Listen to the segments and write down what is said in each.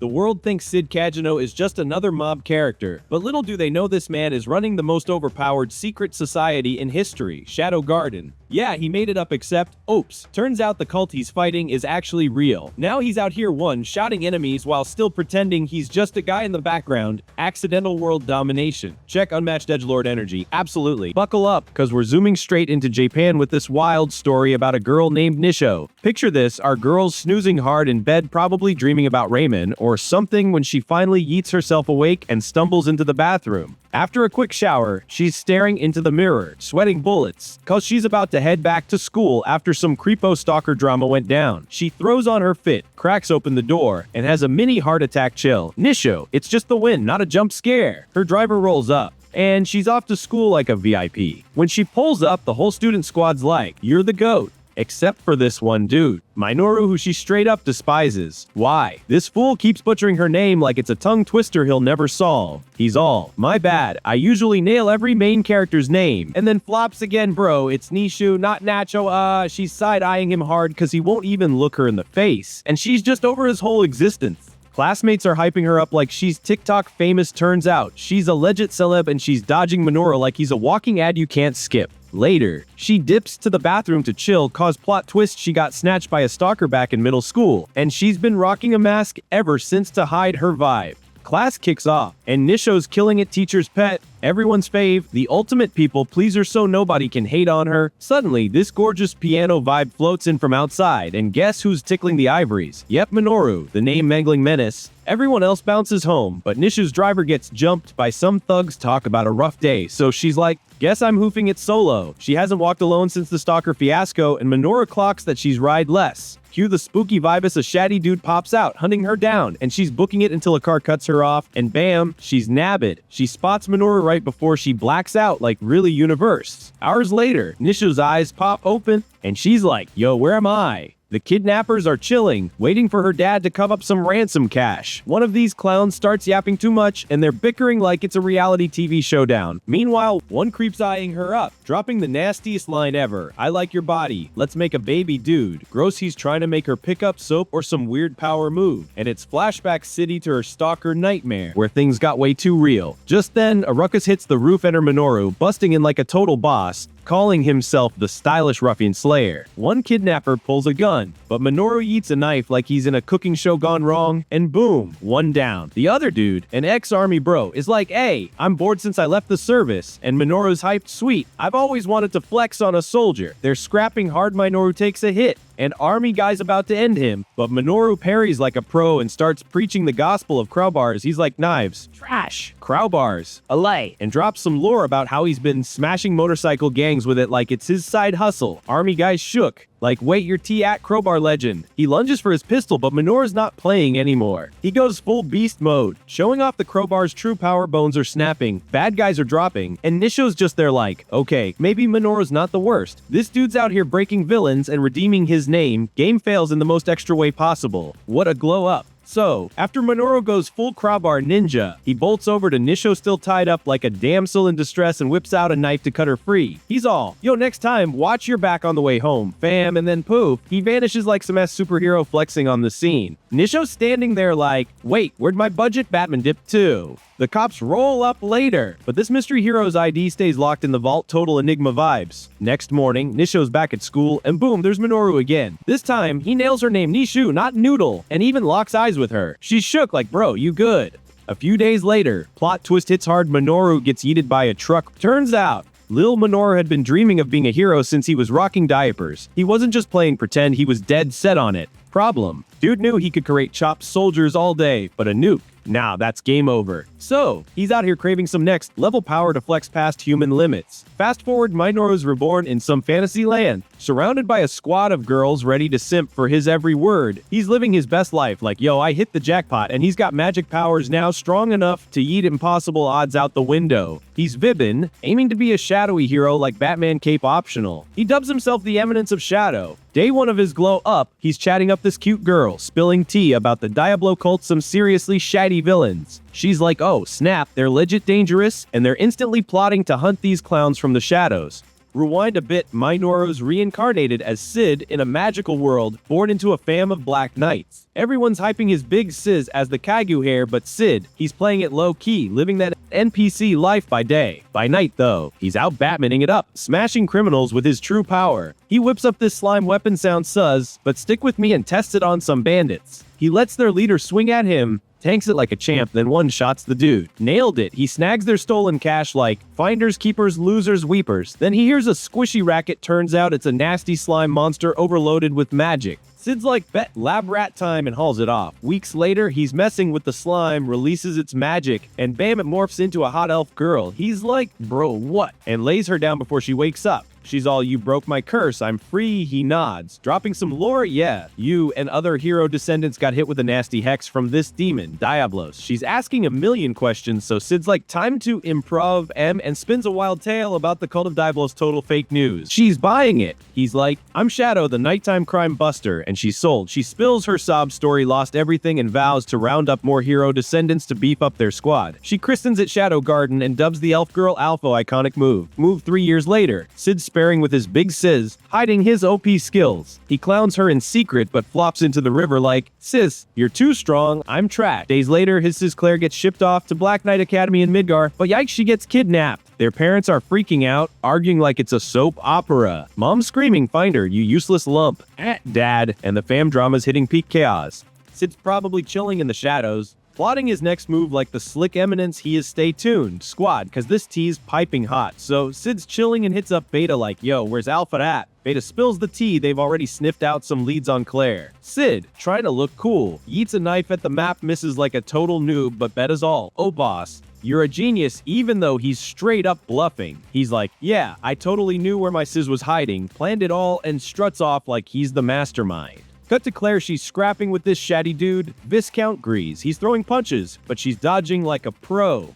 The world thinks Sid Kajino is just another mob character, but little do they know this man is running the most overpowered secret society in history, Shadow Garden. Yeah, he made it up except, oops, turns out the cult he's fighting is actually real. Now he's out here one-shotting enemies while still pretending he's just a guy in the background. Accidental world domination. Check unmatched edgelord energy. Absolutely. Buckle up, cause we're zooming straight into Japan with this wild story about a girl named Nisho. Picture this, our girl's snoozing hard in bed, probably dreaming about ramen or something when she finally yeets herself awake and stumbles into the bathroom. After a quick shower, she's staring into the mirror, sweating bullets, cause she's about to head back to school after some creepo stalker drama went down. She throws on her fit, cracks open the door, and has a mini heart attack chill. Nisho, it's just the wind, not a jump scare. Her driver rolls up, and she's off to school like a VIP. When she pulls up, the whole student squad's like, "You're the GOAT." Except for this one dude, Minoru, who she straight up despises. Why? This fool keeps butchering her name like it's a tongue twister he'll never solve. He's all, "My bad, I usually nail every main character's name," and then flops again. Bro, it's Nishu, not Nacho. She's side-eyeing him hard cause he won't even look her in the face, and she's just over his whole existence. Classmates are hyping her up like she's TikTok famous. Turns out, she's a legit celeb and she's dodging Minoru like he's a walking ad you can't skip. Later, she dips to the bathroom to chill cause plot twist she got snatched by a stalker back in middle school, and she's been rocking a mask ever since to hide her vibe. Class kicks off, and Nisho's killing it teacher's pet, everyone's fave, the ultimate people pleaser so nobody can hate on her. Suddenly, this gorgeous piano vibe floats in from outside, and guess who's tickling the ivories? Yep, Minoru, the name-mangling menace. Everyone else bounces home, but Nishu's driver gets jumped by some thugs. Talk about a rough day, so she's like, "Guess I'm hoofing it solo." She hasn't walked alone since the stalker fiasco, and Minoru clocks that she's ride less. Cue the spooky vibe as a shady dude pops out, hunting her down, and she's booking it until a car cuts her off, and bam, she's nabbed. She spots Minoru right before she blacks out like really universe. Hours later, Nishu's eyes pop open, and she's like, "Yo, where am I?" The kidnappers are chilling, waiting for her dad to come up some ransom cash. One of these clowns starts yapping too much, and they're bickering like it's a reality TV showdown. Meanwhile, one creep's eyeing her up, dropping the nastiest line ever. "I like your body. Let's make a baby, dude." Gross, he's trying to make her pick up soap or some weird power move. And it's flashback city to her stalker nightmare, where things got way too real. Just then, a ruckus hits the roof and her Minoru, busting in like a total boss, calling himself the stylish ruffian slayer. One kidnapper pulls a gun, but Minoru eats a knife like he's in a cooking show gone wrong, and boom, one down. The other dude, an ex-army bro, is like, "Hey, I'm bored since I left the service," and Minoru's hyped, "Sweet, I've always wanted to flex on a soldier." They're scrapping hard. Minoru takes a hit, and army guy's about to end him, but Minoru parries like a pro and starts preaching the gospel of crowbars. He's like, "Knives, trash, crowbars, a lay," and drops some lore about how he's been smashing motorcycle gangs with it like it's his side hustle. Army guy's shook. Like, "Wait your tea at crowbar legend." He lunges for his pistol, but Minoru's not playing anymore. He goes full beast mode, showing off the crowbar's true power. Bones are snapping, bad guys are dropping, and Nisho's just there like, okay, maybe Minoru's not the worst. This dude's out here breaking villains and redeeming his name. Game fails in the most extra way possible. What a glow up. So, after Minoru goes full crowbar ninja, he bolts over to Nisho still tied up like a damsel in distress and whips out a knife to cut her free. He's all, "Yo, next time, watch your back on the way home, fam," and then poof, he vanishes like some superhero flexing on the scene. Nisho's standing there like, "Wait, where'd my budget Batman dip to?" The cops roll up later, but this mystery hero's ID stays locked in the vault. Total Enigma vibes. Next morning, Nisho's back at school, and boom, there's Minoru again. This time, he nails her name Nishu, not Noodle, and even locks eyes with her. She's shook like, "Bro, you good?" A few days later, plot twist hits hard. Minoru gets yeeted by a truck. Turns out, Lil Minoru had been dreaming of being a hero since he was rocking diapers. He wasn't just playing pretend, he was dead set on it. Problem: dude knew he could create chopped soldiers all day, but a nuke? Nah, that's game over. So, he's out here craving some next level power to flex past human limits. Fast forward, Minoru's reborn in some fantasy land, surrounded by a squad of girls ready to simp for his every word. He's living his best life like, yo, I hit the jackpot, and he's got magic powers now strong enough to yeet impossible odds out the window. He's Vibin, aiming to be a shadowy hero like Batman cape optional. He dubs himself the Eminence of Shadow. Day one of his glow up, he's chatting up this cute girl, spilling tea about the Diablo cult, some seriously shady villains. She's like, oh snap, they're legit dangerous, and they're instantly plotting to hunt these clowns from the shadows. Rewind a bit, Minoru's reincarnated as Sid in a magical world, born into a fam of black knights. Everyone's hyping his big Sis as the Kagu hair, but Sid, he's playing it low-key, living that NPC life by day. By night, though, he's out Batmaning it up, smashing criminals with his true power. He whips up this slime weapon sound sus, but stick with me and test it on some bandits. He lets their leader swing at him, tanks it like a champ, then one-shots the dude. Nailed it. He snags their stolen cash like finders, keepers, losers, weepers. Then he hears a squishy racket. Turns out it's a nasty slime monster overloaded with magic. Sid's like, bet lab rat time, and hauls it off. Weeks later, he's messing with the slime, releases its magic, and bam, it morphs into a hot elf girl. He's like, bro, what? And lays her down before she wakes up. She's all, you broke my curse, I'm free, he nods. Dropping some lore, yeah. You and other hero descendants got hit with a nasty hex from this demon, Diablos. She's asking a million questions, so Sid's like, time to improv and spins a wild tale about the cult of Diablos, total fake news. She's buying it. He's like, I'm Shadow, the nighttime crime buster, and she's sold. She spills her sob story, lost everything, and vows to round up more hero descendants to beef up their squad. She christens it Shadow Garden and dubs the elf girl Alpha iconic move. Move 3 years later. Sid's sparing with his big Sis, hiding his OP skills. He clowns her in secret, but flops into the river like, Sis, you're too strong, I'm trapped. Days later, his Sis Claire gets shipped off to Black Knight Academy in Midgar, but yikes, she gets kidnapped. Their parents are freaking out, arguing like it's a soap opera. Mom's screaming, find her, you useless lump. Dad, and the fam drama's hitting peak chaos. Sid's probably chilling in the shadows, plotting his next move like the slick Eminence. He is stay tuned, squad, cause this tea's piping hot. So Sid's chilling and hits up Beta like, yo, where's Alpha at? Beta spills the tea, they've already sniffed out some leads on Claire. Sid, trying to look cool, yeets a knife at the map, misses like a total noob, but Beta's all, oh boss, you're a genius, even though he's straight up bluffing. He's like, yeah, I totally knew where my Sis was hiding, planned it all, and struts off like he's the mastermind. Cut to Claire, she's scrapping with this shatty dude, Viscount Grease. He's throwing punches, but she's dodging like a pro.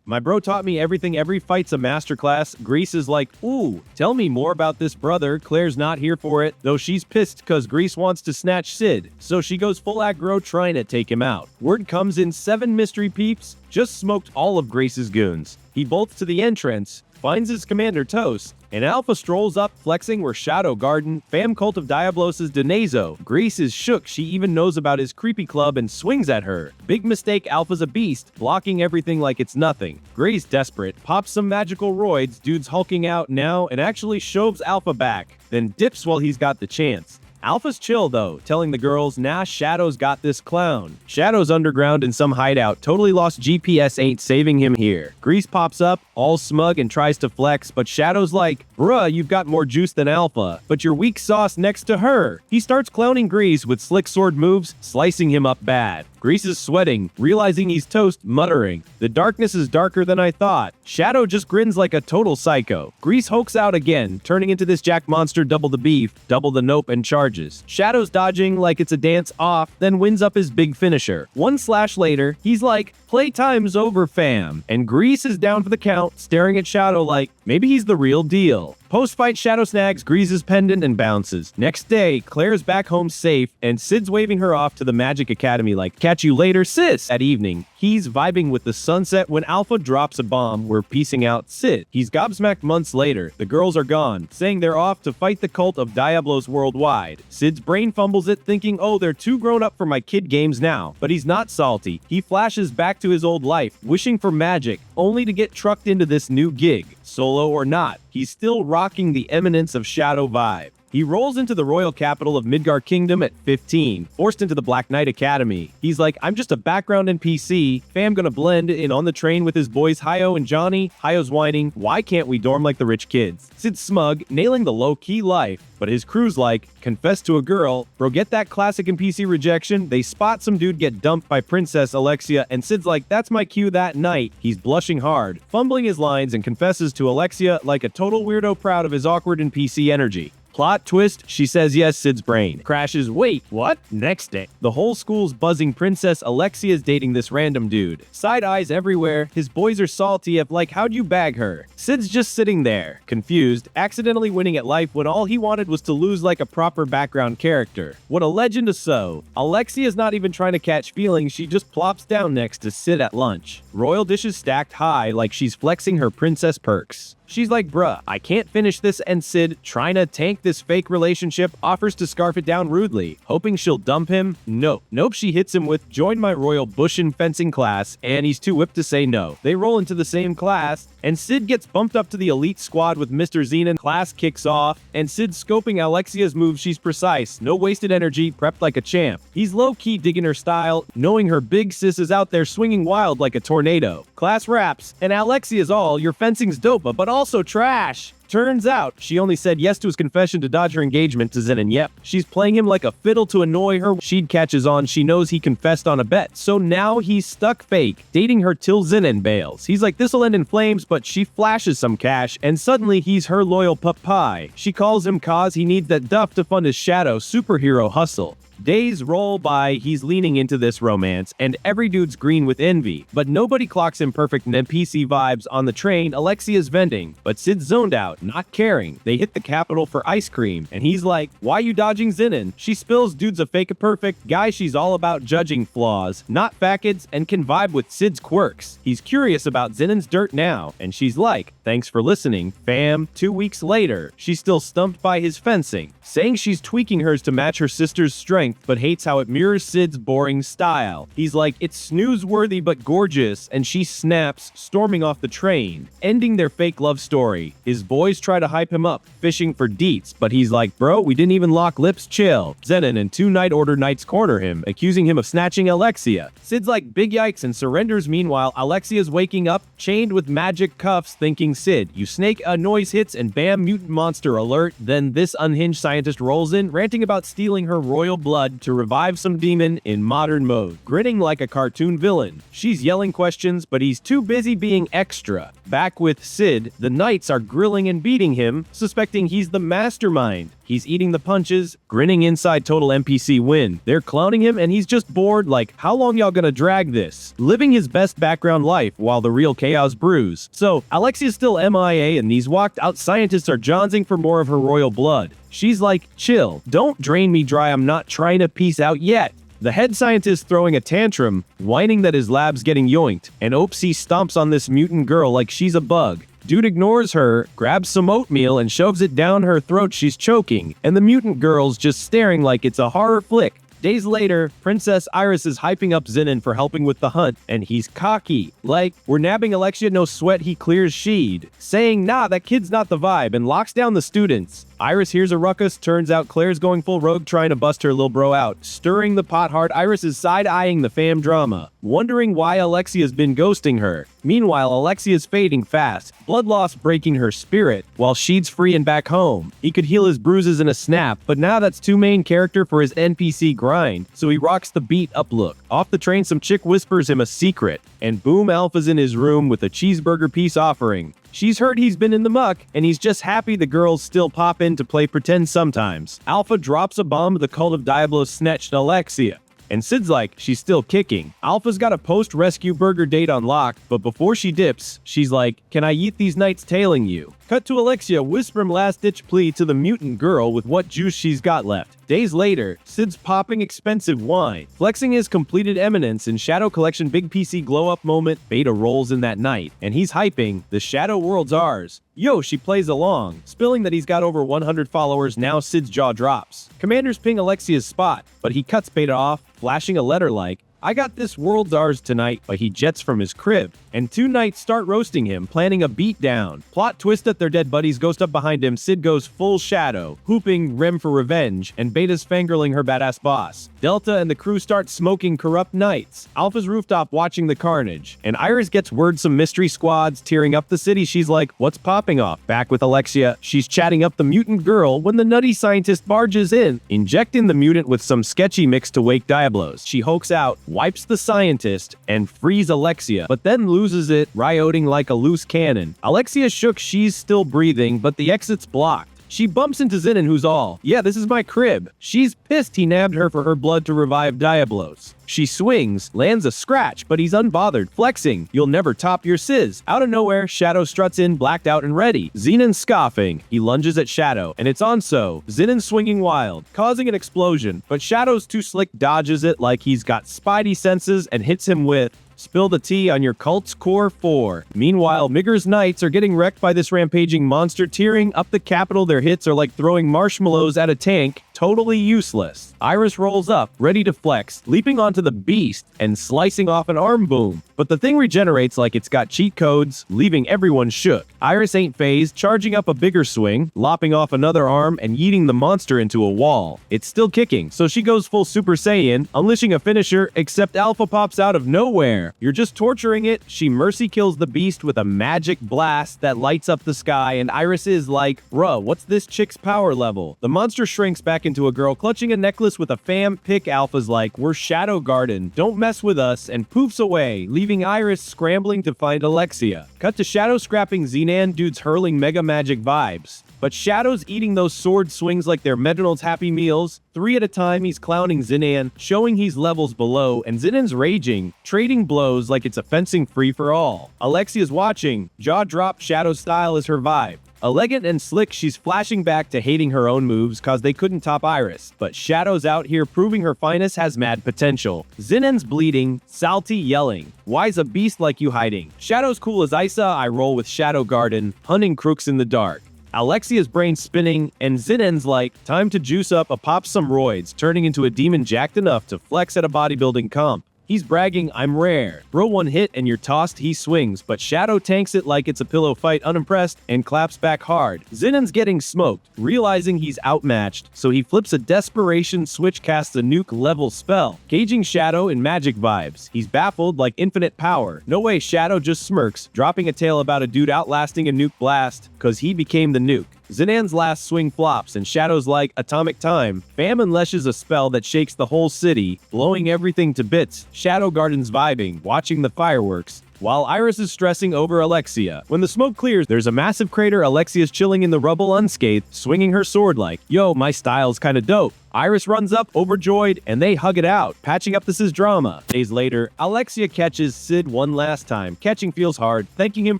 My bro taught me everything, every fight's a masterclass. Grease is like, ooh, tell me more about this brother. Claire's not here for it, though she's pissed cause Grease wants to snatch Sid, so she goes full aggro trying to take him out. Word comes in 7 mystery peeps just smoked all of Grace's goons. He bolts to the entrance, finds his commander Toast, and Alpha strolls up, flexing where Shadow Garden, fam cult of Diablos' Denazo. Grease is shook, she even knows about his creepy club and swings at her. Big mistake, Alpha's a beast, blocking everything like it's nothing. Gray's desperate, pops some magical roids, dude's hulking out now, and actually shoves Alpha back, then dips while he's got the chance. Alpha's chill though, telling the girls, nah, Shadow's got this clown. Shadow's underground in some hideout, totally lost GPS, ain't saving him here. Grease pops up, all smug and tries to flex, but Shadow's like, bruh, you've got more juice than Alpha, but you're weak sauce next to her. He starts clowning Grease with slick sword moves, slicing him up bad. Grease is sweating, realizing he's toast, muttering, the darkness is darker than I thought. Shadow just grins like a total psycho. Grease hoax out again, turning into this jack monster, double the beef, double the nope, and charges. Shadow's dodging like it's a dance off, then wins up his big finisher. 1 slash later, he's like, playtime's over, fam. And Grease is down for the count, staring at Shadow like, maybe he's the real deal. Post-fight, Shadow snags Grease's pendant and bounces. Next day, Claire's back home safe, and Sid's waving her off to the Magic Academy like, catch you later, sis! At evening, he's vibing with the sunset when Alpha drops a bomb. We're piecing out Sid. He's gobsmacked months later. The girls are gone, saying they're off to fight the cult of Diablos worldwide. Sid's brain fumbles it, thinking, oh, they're too grown up for my kid games now. But he's not salty. He flashes back to his old life, wishing for magic, only to get trucked into this new gig. Solo or not, he's still rocking the Eminence of Shadow vibe. He rolls into the royal capital of Midgar Kingdom at 15, forced into the Black Knight Academy. He's like, I'm just a background NPC, fam gonna blend in on the train with his boys Hayo and Johnny. Hayo's whining, why can't we dorm like the rich kids? Sid's smug, nailing the low-key life, but his crew's like, confess to a girl, bro, get that classic NPC rejection. They spot some dude get dumped by Princess Alexia, and Sid's like, that's my cue that night. He's blushing hard, fumbling his lines, and confesses to Alexia like a total weirdo proud of his awkward NPC energy. Plot twist, she says yes, Sid's brain crashes. Wait, what? Next day, the whole school's buzzing. Princess Alexia's dating this random dude. Side eyes everywhere. His boys are salty of like, how'd you bag her? Sid's just sitting there, confused, accidentally winning at life when all he wanted was to lose like a proper background character. What a legend of so. Alexia's not even trying to catch feelings, she just plops down next to Sid at lunch. Royal dishes stacked high like she's flexing her princess perks. She's like, bruh, I can't finish this, and Sid, trying to tank this fake relationship, offers to scarf it down rudely, hoping she'll dump him. Nope, she hits him with, join my royal Bushin fencing class, and he's too whipped to say no. They roll into the same class, and Sid gets bumped up to the elite squad with Mr. Zenon. Class kicks off, and Sid's scoping Alexia's moves. She's precise, no wasted energy, prepped like a champ. He's low-key digging her style, knowing her big sis is out there swinging wild like a tornado. Class wraps, and Alexia's all, your fencing's dope, but also trash. Turns out, she only said yes to his confession to dodge her engagement to Zen, and yep, she's playing him like a fiddle to annoy her. She'd catches on, she knows he confessed on a bet, so now he's stuck fake, dating her till Zen bails. He's like, this'll end in flames, but she flashes some cash, and suddenly he's her loyal pup pie. She calls him cause he needs that duff to fund his shadow superhero hustle. Days roll by, he's leaning into this romance, and every dude's green with envy, but nobody clocks him perfect NPC vibes. On the train, Alexia's venting, but Sid's zoned out, not caring. They hit the capital for ice cream, and he's like, why you dodging Zenon? She spills dude's a fake a perfect guy. She's all about judging flaws, not facades, and can vibe with Sid's quirks. He's curious about Zenon's dirt now, and she's like, thanks for listening, fam. 2 weeks later, she's still stumped by his fencing, saying she's tweaking hers to match her sister's strength, but hates how it mirrors Sid's boring style. He's like, it's snooze-worthy but gorgeous, and she snaps, storming off the train, ending their fake love story. His boys try to hype him up, fishing for deets, but he's like, bro, we didn't even lock lips, chill. Zenon and 2 Night Order Knights corner him, accusing him of snatching Alexia. Sid's like, big yikes, and surrenders. Meanwhile, Alexia's waking up, chained with magic cuffs, thinking, Sid, you snake. A noise hits, and bam, mutant monster alert. Then this unhinged scientist rolls in, ranting about stealing her royal blood to revive some demon in modern mode, grinning like a cartoon villain. She's yelling questions, but he's too busy being extra. Back with Sid, the knights are grilling and beating him, suspecting he's the mastermind. He's eating the punches, grinning inside. Total NPC win. They're clowning him, and he's just bored, like, how long y'all gonna drag this? Living his best background life while the real chaos brews. So, Alexia's still MIA, and these walked out scientists are jonesing for more of her royal blood. She's like, chill, don't drain me dry, I'm not trying to peace out yet. The head scientist throwing a tantrum, whining that his lab's getting yoinked, and Opsy stomps on this mutant girl like she's a bug. Dude ignores her, grabs some oatmeal, and shoves it down her throat. She's choking, and the mutant girl's just staring like it's a horror flick. Days later, Princess Iris is hyping up Zenon for helping with the hunt, and he's cocky. Like, we're nabbing Alexia, no sweat, he clears Sheed, saying, nah, that kid's not the vibe, and locks down the students. Iris hears a ruckus, turns out Claire's going full rogue trying to bust her lil bro out. Stirring the pot hard, Iris is side-eyeing the fam drama, wondering why Alexia's been ghosting her. Meanwhile, Alexia's fading fast, blood loss breaking her spirit, while Sheed's free and back home. He could heal his bruises in a snap, but now that's 2 main character for his NPC grind, so he rocks the beat up look. Off the train, some chick whispers him a secret, and boom, Alpha's in his room with a cheeseburger piece offering. She's heard he's been in the muck, and he's just happy the girls still pop in to play pretend sometimes. Alpha drops a bomb, the cult of Diablos snatched Alexia. And Sid's like, she's still kicking. Alpha's got a post-rescue burger date on lock, but before she dips, she's like, can I eat these knights tailing you? Cut to Alexia whispering last-ditch plea to the mutant girl with what juice she's got left. Days later, Sid's popping expensive wine, flexing his completed Eminence in Shadow Collection big PC glow-up moment. Beta rolls in that night, and he's hyping, the Shadow World's ours. Yo, she plays along, spilling that he's got over 100 followers. Now Sid's jaw drops. Commanders ping Alexia's spot, but he cuts Beta off, flashing a letter like, I got this world's ours tonight, but he jets from his crib. And 2 knights start roasting him, planning a beatdown. Plot twist that their dead buddies ghost up behind him. Sid goes full shadow, hooping Rem for revenge, and Beta's fangirling her badass boss. Delta and the crew start smoking corrupt knights. Alpha's rooftop watching the carnage, and Iris gets word some mystery squads tearing up the city. She's like, what's popping off? Back with Alexia, she's chatting up the mutant girl when the nutty scientist barges in, injecting the mutant with some sketchy mix to wake Diablos. She hoax out, wipes the scientist, and frees Alexia, but then loses it, rioting like a loose cannon. Alexia shook, she's still breathing, but the exit's blocked. She bumps into Zenon, who's all, yeah, this is my crib. She's pissed he nabbed her for her blood to revive Diablos. She swings, lands a scratch, but he's unbothered, flexing, you'll never top your sis. Out of nowhere, Shadow struts in, blacked out and ready. Zenon scoffing. He lunges at Shadow, and it's on so. Zenon swinging wild, causing an explosion, but Shadow's too slick, dodges it like he's got spidey senses and hits him with, Spill the tea on your cult's core 4. Meanwhile, Migger's knights are getting wrecked by this rampaging monster tearing up the capital. Their hits are like throwing marshmallows at a tank, totally useless. Iris rolls up, ready to flex, leaping onto the beast and slicing off an arm boom. But the thing regenerates like it's got cheat codes, leaving everyone shook. Iris ain't phased, charging up a bigger swing, lopping off another arm and yeeting the monster into a wall. It's still kicking, so she goes full Super Saiyan, unleashing a finisher, except Alpha pops out of nowhere. You're just torturing it. She mercy kills the beast with a magic blast that lights up the sky, and Iris is like, bruh, what's this chick's power level? The monster shrinks back into a girl clutching a necklace with a fam pick. Alpha's like, we're Shadow Garden, don't mess with us, and poofs away, leaving Iris scrambling to find Alexia. Cut to Shadow scrapping Xenan dudes hurling mega magic vibes. But Shadow's eating those sword swings like they're McDonald's Happy Meals. 3 at a time, he's clowning Xenan, showing he's levels below, and Xenan's raging, trading blows like it's a fencing free-for-all. Alexia's watching, jaw drop. Shadow style is her vibe. Elegant and slick, she's flashing back to hating her own moves cause they couldn't top Iris. But Shadow's out here proving her finest has mad potential. Xenan's bleeding, salty yelling, why's a beast like you hiding? Shadow's cool as Isa, I roll with Shadow Garden, hunting crooks in the dark. Alexia's brain spinning, and Xenan's like, time to juice up. A pop some roids, turning into a demon jacked enough to flex at a bodybuilding comp. He's bragging, I'm rare. Throw one hit and you're tossed. He swings, but Shadow tanks it like it's a pillow fight, unimpressed, and claps back hard. Xenan's getting smoked, realizing he's outmatched, so he flips a desperation switch, casts a nuke level spell, caging Shadow in magic vibes. He's baffled like infinite power. No way. Shadow just smirks, dropping a tale about a dude outlasting a nuke blast, cause he became the nuke. Xenan's last swing flops, and Shadow's like, atomic time. Bam unleashes a spell that shakes the whole city, blowing everything to bits. Shadow Garden's vibing, watching the fireworks, while Iris is stressing over Alexia. When the smoke clears, there's a massive crater. Alexia's chilling in the rubble unscathed, swinging her sword like, yo, my style's kinda dope. Iris runs up, overjoyed, and they hug it out, patching up this is drama. Days later, Alexia catches Sid one last time. Catching feels hard, thanking him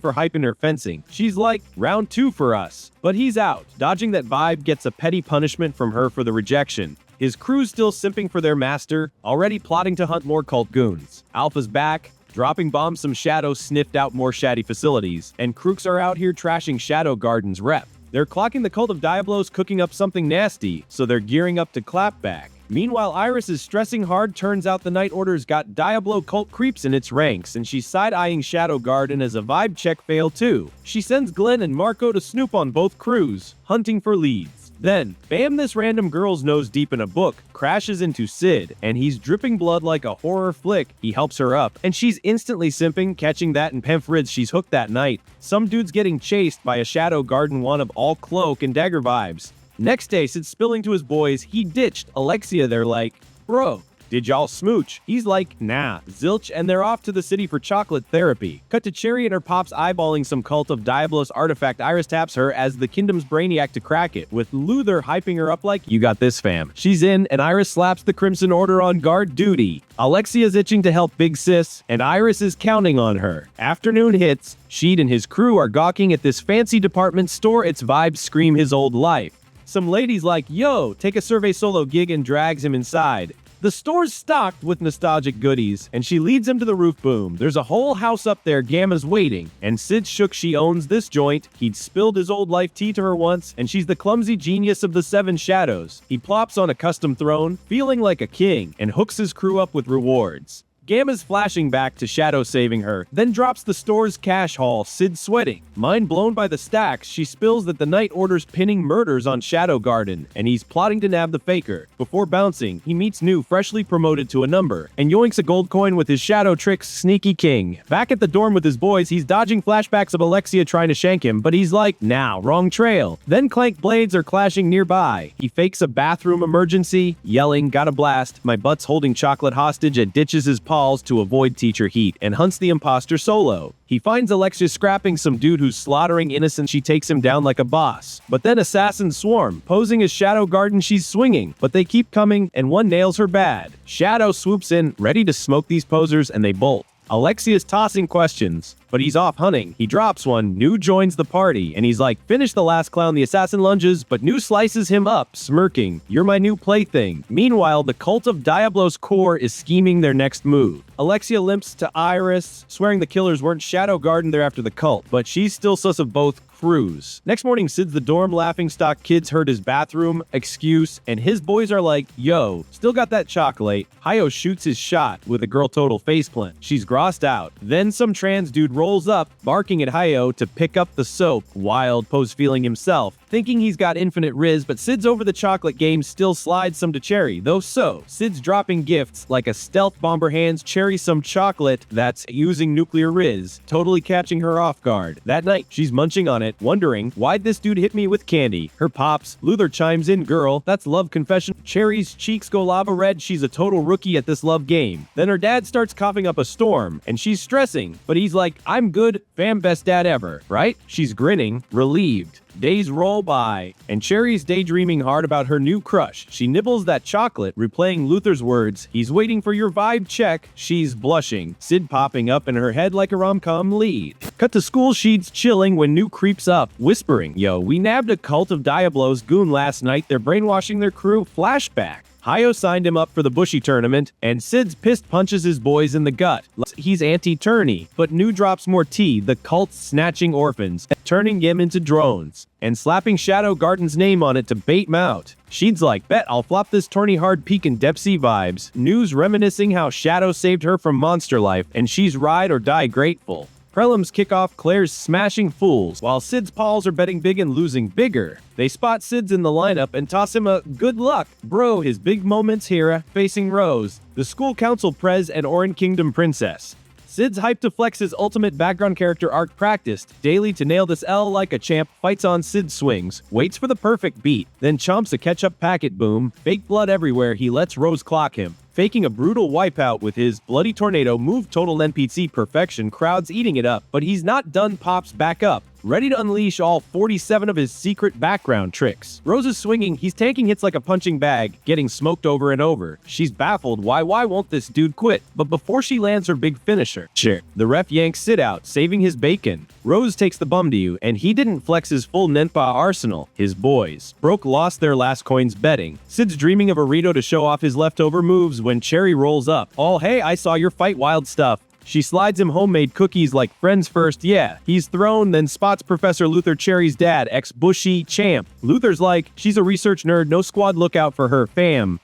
for hyping her fencing. She's like, round 2 for us. But he's out. Dodging that vibe gets a petty punishment from her for the rejection. His crew's still simping for their master, already plotting to hunt more cult goons. Alpha's back, dropping bombs. Some Shadow sniffed out more shady facilities, and crooks are out here trashing Shadow Garden's rep. They're clocking the cult of Diablos cooking up something nasty, so they're gearing up to clap back. Meanwhile, Iris is stressing hard. Turns out the Night Order's got Diablo cult creeps in its ranks, and she's side-eyeing Shadow Garden as a vibe check fail too. She sends Glenn and Marco to snoop on both crews, hunting for leads. Then, bam, this random girl's nose deep in a book crashes into Sid, and he's dripping blood like a horror flick. He helps her up, and she's instantly simping, catching that in Pemfrids. She's hooked that night. Some dude's getting chased by a Shadow Garden one of all cloak and dagger vibes. Next day, Sid's spilling to his boys. He ditched Alexia. They're like, bro, did y'all smooch? He's like, nah, zilch, and they're off to the city for chocolate therapy. Cut to Cherry and her pops eyeballing some cult of Diablos artifact. Iris taps her as the kingdom's brainiac to crack it, with Luther hyping her up like, you got this, fam. She's in, and Iris slaps the Crimson Order on guard duty. Alexia's itching to help Big Sis, and Iris is counting on her. Afternoon hits. Sheed and his crew are gawking at this fancy department store. Its vibes scream his old life. Some ladies like, yo, take a survey solo gig, and drags him inside. The store's stocked with nostalgic goodies, and she leads him to the roof. Boom. There's a whole house up there. Gamma's waiting, and Sid's shook. She owns this joint. He'd spilled his old life tea to her once, and she's the clumsy genius of the 7 shadows. He plops on a custom throne, feeling like a king, and hooks his crew up with rewards. Gamma's flashing back to Shadow saving her, then drops the store's cash haul. Sid sweating. Mind blown by the stacks, she spills that the Night Order's pinning murders on Shadow Garden, and he's plotting to nab the faker. Before bouncing, he meets New, freshly promoted to a number, and yoinks a gold coin with his Shadow tricks. Sneaky king. Back at the dorm with his boys, he's dodging flashbacks of Alexia trying to shank him, but he's like, nah, wrong trail. Then clank blades are clashing nearby. He fakes a bathroom emergency, yelling, got a blast, my butt's holding chocolate hostage, and ditches his to avoid teacher heat, and hunts the imposter solo. He finds Alexia scrapping some dude who's slaughtering innocents. She takes him down like a boss. But then assassins swarm, posing as Shadow Garden. She's swinging, but they keep coming, and one nails her bad. Shadow swoops in, ready to smoke these posers, and they bolt. Alexia's tossing questions, but but he's off hunting. He drops one, New joins the party, and he's like, finish the last clown, the assassin lunges, but New slices him up, smirking, you're my new plaything. Meanwhile, the cult of Diablo's core is scheming their next move. Alexia limps to Iris, swearing the killers weren't Shadow Garden, they're after the cult, but she's still sus of both crews. Next morning, Sid's the dorm laughingstock kids heard his bathroom excuse, and his boys are like, yo, still got that chocolate. Hayo shoots his shot with a girl total faceplant. She's grossed out. Then some trans dude rolls up, barking at Hayo to pick up the soap, wild pose feeling himself, thinking he's got infinite riz, but Sid's over the chocolate game still slides some to Cherry, though so. Sid's dropping gifts like a stealth bomber hands Cherry some chocolate that's using nuclear riz, totally catching her off guard. That night, she's munching on it, wondering, why'd this dude hit me with candy? Her pops, Luther chimes in, girl, that's love confession. Cherry's cheeks go lava red, she's a total rookie at this love game. Then her dad starts coughing up a storm, and she's stressing, but he's like, I'm good, fam, best dad ever, right? She's grinning, relieved. Days roll by, and Cherry's daydreaming hard about her new crush. She nibbles that chocolate, replaying Luther's words, he's waiting for your vibe check. She's blushing, Sid popping up in her head like a rom-com lead. Cut to school, she's chilling when New creeps up, whispering, yo, we nabbed a cult of Diablo's goon last night, they're brainwashing their crew. Flashback. Hayo signed him up for the Bushy tournament, and Sid's pissed punches his boys in the gut. He's anti-tourney, but New drops more tea, the cult's snatching orphans, turning him into drones, and slapping Shadow Garden's name on it to bait him out. She's like, bet I'll flop this tourney hard peak and Depsy vibes. New's reminiscing how Shadow saved her from monster life, and she's ride or die grateful. Prelims kick off Claire's smashing fools, while Sid's pals are betting big and losing bigger. They spot Sid's in the lineup and toss him a good luck, bro, his big moments here, facing Rose, the school council prez and Oran Kingdom princess. Sid's hyped to flex his ultimate background character arc practiced, daily to nail this L like a champ, fights on Sid swings, waits for the perfect beat, then chomps a ketchup packet boom, fake blood everywhere, he lets Rose clock him. Faking a brutal wipeout with his bloody tornado move total NPC perfection, crowds eating it up, but he's not done, pops back up, ready to unleash all 47 of his secret background tricks. Rose is swinging, he's tanking hits like a punching bag, getting smoked over and over. She's baffled, why won't this dude quit? But before she lands her big finisher, the ref yanks Sid out, saving his bacon. Rose takes the bum to you, and he didn't flex his full Nenpa arsenal. His boys lost their last coins betting. Sid's dreaming of a Rito to show off his leftover moves when Cherry rolls up. All, hey, I saw your fight wild stuff. She slides him homemade cookies like friends first, yeah. He's thrown, then spots Professor Luther, Cherry's dad, ex-Bushy champ. Luther's like, she's a research nerd, no squad look out for her, fam.